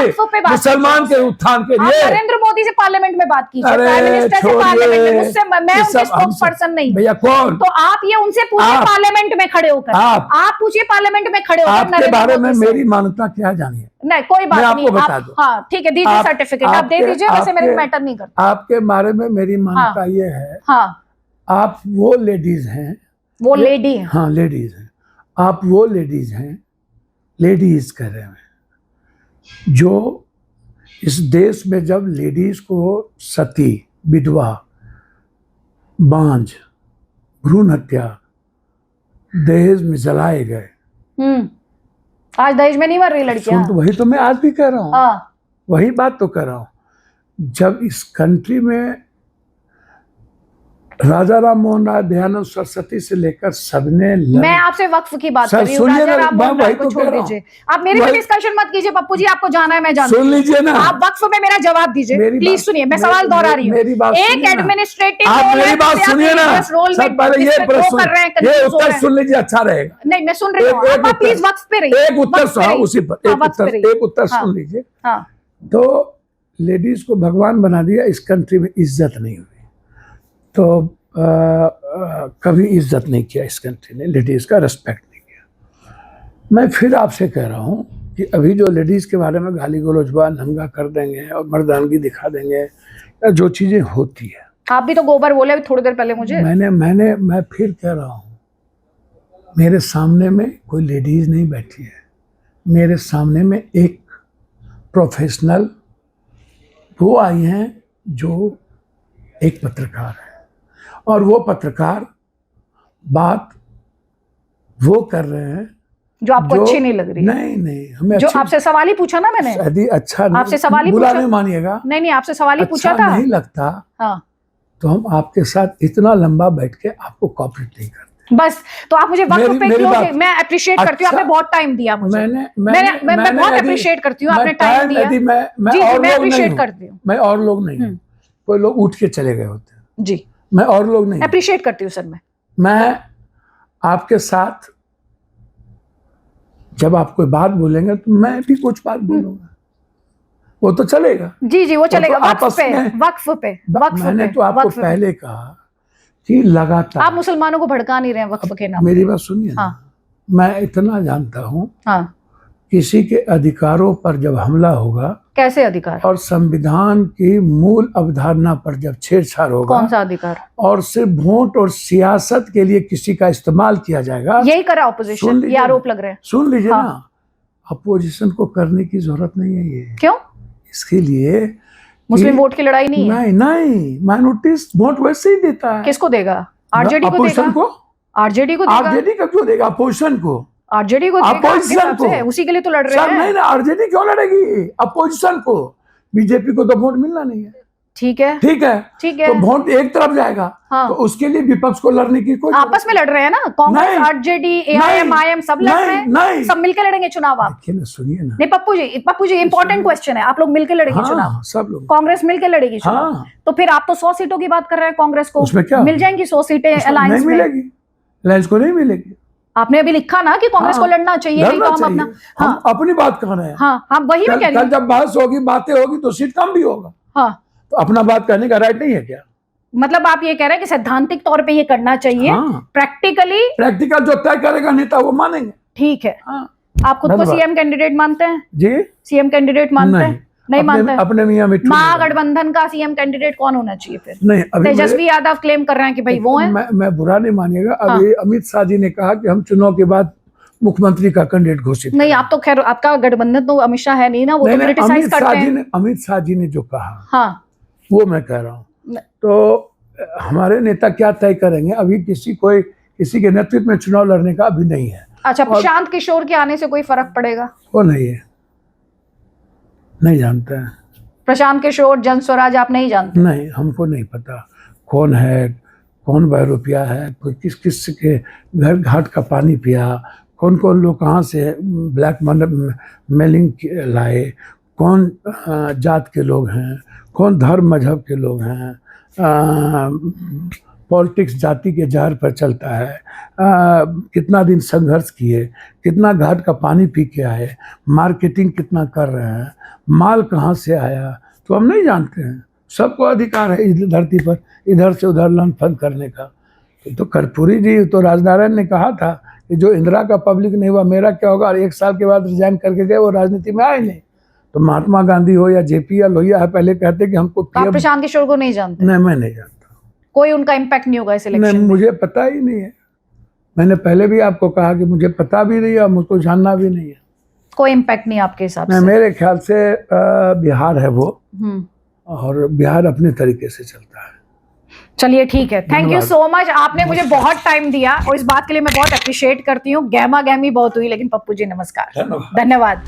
मुसलमान के उत्थान के लिए। नरेंद्र मोदी से पार्लियामेंट में बात कीजिए, प्राइम मिनिस्टर से पार्लियामेंट में, मुझसे, मैं उनके स्पोक्स पर्सन नहीं भैया, कौन? तो आप ये उनसे पूछिए पार्लियामेंट में खड़े होकर, आप पूछिए पार्लियामेंट में खड़े होकर आपके बारे में मेरी मान्यता क्या जानिए। नहीं कोई बात नहीं, आपको बता दूं। हाँ ठीक है, दीजिए सर्टिफिकेट, आप दे दीजिए, वैसे मेरे मैटर नहीं करता। आपके बारे में मेरी मान्यता ये है, हाँ, आप वो लेडीज हैं, वो लेडी हैं, हाँ लेडीज हैं, आप वो लेडीज हैं, लेडीज कह रहे हैं, जो इस देश में जब लेडीज को सती, विधवा, बांझ, भ्रूण हत्या, दहेज में जलाए गए। आज दहेज में नहीं मर रही लड़कियां, तो वही तो मैं आज भी कह रहा हूँ, वही बात तो कर रहा हूँ, जब इस कंट्री में राजा राम मोहन राय, दयानंद सरस्वती से लेकर सबने मैं आपसे वक्फ की बात सर, कर रही हूँ, सुनिए राजा ना, राम मैं मोहन राय वही को तो छोड़ कह रहा हूँ। दीजिए, आप मेरे पे डिस्कशन मत कीजिए पप्पू जी, आपको जाना है मैं जानती सुन हूँ। लीजिए ना, आप वक्फ में मेरा जवाब दीजिए प्लीज, सुनिए मैं सवाल दोहरा रही हूँ। मेरी बात एक सुनिए ना। एडमिनिस्ट्रेटिव आप रोल मेरी है, बात जिससे आप सुनिए ना religious रोल सर, में पहले जिसमें ये grow प्रश्न, कर रहे हैं, ये confuse हो उत्तर रहे हैं। सुन लीजिए, अच्छा रहेगा। नहीं मैं सुन रही हूँ, एक आप प्लीज वक्फ पे रहिए, एक उत्तर वक्फ पे रहिए। उसी पर हाँ, एक वक्फ पे उत्तर, रहिए। एक उत्तर हाँ, सुन लीजिए। हाँ, तो लेडीज को भगवान बना दिया, इस कंट्री में इज्जत नहीं हुई, तो कभी इज्जत नहीं किया इस कंट्री ने, लेडीज का रिस्पेक्ट नहीं किया। मैं फिर आपसे कह रहा हूँ कि अभी जो लेडीज के बारे में गाली गलौज, नंगा कर देंगे और मर्दानगी दिखा देंगे, या जो चीजें होती है, आप भी तो गोबर बोले अभी थोड़ी देर पहले मुझे। मैं फिर कह रहा हूँ, मेरे सामने में कोई लेडीज नहीं बैठी है, मेरे सामने में एक प्रोफेशनल वो आई हैं जो एक पत्रकार है, और वो पत्रकार बात वो कर रहे हैं जो आपको अच्छी नहीं लग रही है। नहीं हमें जो आपसे सवाल ही पूछा ना मैंने, यदि अच्छा आपसे सवाल ही बुरा पूछा, नहीं मानिएगा, नहीं आपसे सवाल ही पूछा अच्छा था। नहीं लगता हाँ, तो हम आपके साथ इतना लंबा बैठ के आपको कॉपरेट नहीं करते। बस तो आप मुझे वक्त पे मेरी क्लोज, बात, मैं अप्रिशिएट करती हूँ, अच्छा, आपने बहुत टाइम दिया मुझे, मैं बहुत अप्रिशिएट करती हूँ, आपने टाइम दिया। यदि मैं जी, और मैं लोग अप्रिशिएट नहीं करती हूँ। मैं और लोग नहीं हूँ, कोई लोग उठ के चले गए होते हैं, जी मैं और लोग नहीं, अप्रिशिएट करती हूँ सर। मैं आपके साथ जब आप कोई बात बोलेंगे तो मैं भी कुछ बात बोलूंगा, वो तो चलेगा। जी वो चलेगा, आपस में वक्फ पे मैंने तो आपको पहले कहा कि लगातार आप मुसलमानों को भड़का नहीं रहे हैं वक्फ के नाम। मेरी बात सुनिए ना, हाँ, मैं इतना जानता हूँ, हाँ, किसी के अधिकारों पर जब हमला होगा, कैसे अधिकार, और संविधान की मूल अवधारणा पर जब छेड़छाड़ होगा, कौन सा अधिकार, और सिर्फ वोट और सियासत के लिए किसी का इस्तेमाल किया जाएगा, यही करा ऑपोजिशन, ये आरोप लग रहे हैं। सुन लीजिए हाँ। ना, अपोजिशन को करने की जरूरत नहीं है ये। क्यों? इसके लिए मुस्लिम वोट की लड़ाई नहीं है। नहीं माइनॉरिटीज वोट वैसे ही देता है। किसको देगा? आरजेडी को देगा। आरजेडी को देगा। आरजेडी का क्यों देगा? अपोजिशन को। आरजेडी को देगा, अपोजिशन को, उसी के लिए तो लड़ रहे हैं। नहीं आरजेडी क्यों लड़ेगी? अपोजिशन को, बीजेपी को तो वोट मिलना नहीं है। ठीक है, ठीक है, तो वोट एक तरफ जाएगा। हाँ। तो उसके लिए विपक्ष को लड़ने की कोई, आपस में लड़ रहे हैं ना, कांग्रेस, आरजेडी, एआईएम सब लड़ रहे हैं, सब मिलकर लड़ेंगे चुनाव। आप सुनिए ना, नहीं पप्पू जी इंपॉर्टेंट क्वेश्चन है, आप लोग मिलकर लड़ेंगे चुनाव, सब लोग, कांग्रेस मिलकर लड़ेगी चुनाव। तो फिर आप तो 100 सीटों की बात कर रहे हैं, कांग्रेस को उसमें क्या मिल जाएंगी 100 सीटें अलायंस में? मिलेगी, अलायंस को नहीं मिलेगी। आपने अभी लिखा ना कि कांग्रेस को लड़ना चाहिए, नहीं तो हम अपना, हम अपनी बात कर रहे हैं। हाँ वही मैं कह रही हूँ, जब बहस होगी, बातें होगी तो सीट कम भी होगा। हाँ, तो अपना बात करने का राइट नहीं है क्या? मतलब आप ये कह रहे हैं कि सैद्धांतिक तौर पे ये करना चाहिए, प्रैक्टिकल जो तय करेगा नेता वो मानेंगे। ठीक है। आप खुद को सीएम कैंडिडेट मानते हैं? जी, सीएम कैंडिडेट मानते हैं? नहीं मानते? अपने मियां मिट्टू, महागठबंधन का सीएम कैंडिडेट कौन होना चाहिए फिर? नहीं, तेजस्वी यादव क्लेम कर रहे हैं कि भाई वो है। मैं बुरा नहीं मानिएगा, अभी अमित शाह जी ने कहा कि हम चुनाव के बाद मुख्यमंत्री का कैंडिडेट घोषित नहीं, आप तो खैर आपका गठबंधन तो अमित शाह है नहीं ना, वो तो क्रिटिसाइज करते हैं। अमित शाह जी ने जो कहा, हाँ, वो मैं कह रहा हूँ। तो हमारे नेता क्या तय करेंगे, अभी किसी के नेतृत्व में चुनाव लड़ने का अभी नहीं है। अच्छा, प्रशांत किशोर के आने से कोई फर्क पड़ेगा? वो नहीं है, नहीं जानते हैं। प्रशांत किशोर, जन स्वराज आप नहीं जानते? नहीं, हमको नहीं पता कौन है, कौन बहरूपिया है, कोई किस के घर घाट का पानी पिया, कौन कौन लोग कहाँ से ब्लैक मेलिंग लाए, कौन जात के लोग हैं, कौन धर्म मजहब के लोग हैं, पॉलिटिक्स जाति के जहर पर चलता है, कितना दिन संघर्ष किए, कितना घाट का पानी पी के आए, मार्केटिंग कितना कर रहे हैं, माल कहाँ से आया, तो हम नहीं जानते हैं। सबको अधिकार है इस धरती पर इधर से उधर लंफन करने का। तो कर्पूरी जी, तो राजनारायण ने कहा था कि जो इंदिरा का पब्लिक नहीं हुआ, मेरा क्या होगा, और 1 साल के बाद रिजाइन करके गए, वो राजनीति में आए नहीं। तो महात्मा गांधी हो या जेपी या लोहिया है, पहले कहते कि हमको आप प्रशांत किशोर को नहीं जानते? नहीं, मैं नहीं जानता। कोई उनका इम्पैक्ट नहीं होगा इस इलेक्शन में? मुझे पता ही नहीं है। मैंने पहले भी आपको कहा कि मुझे पता भी नहीं है और मुझको जानना भी नहीं है। कोई इम्पैक्ट नहीं आपके हिसाब से? मेरे ख्याल से बिहार है वो, और बिहार अपने तरीके से चलता है। चलिए ठीक है, थैंक यू सो मच, आपने मुझे बहुत टाइम दिया और इस बात के लिए मैं बहुत अप्रिशिएट करती हूँ। गहमा गहमी बहुत हुई, लेकिन पप्पू जी नमस्कार, धन्यवाद।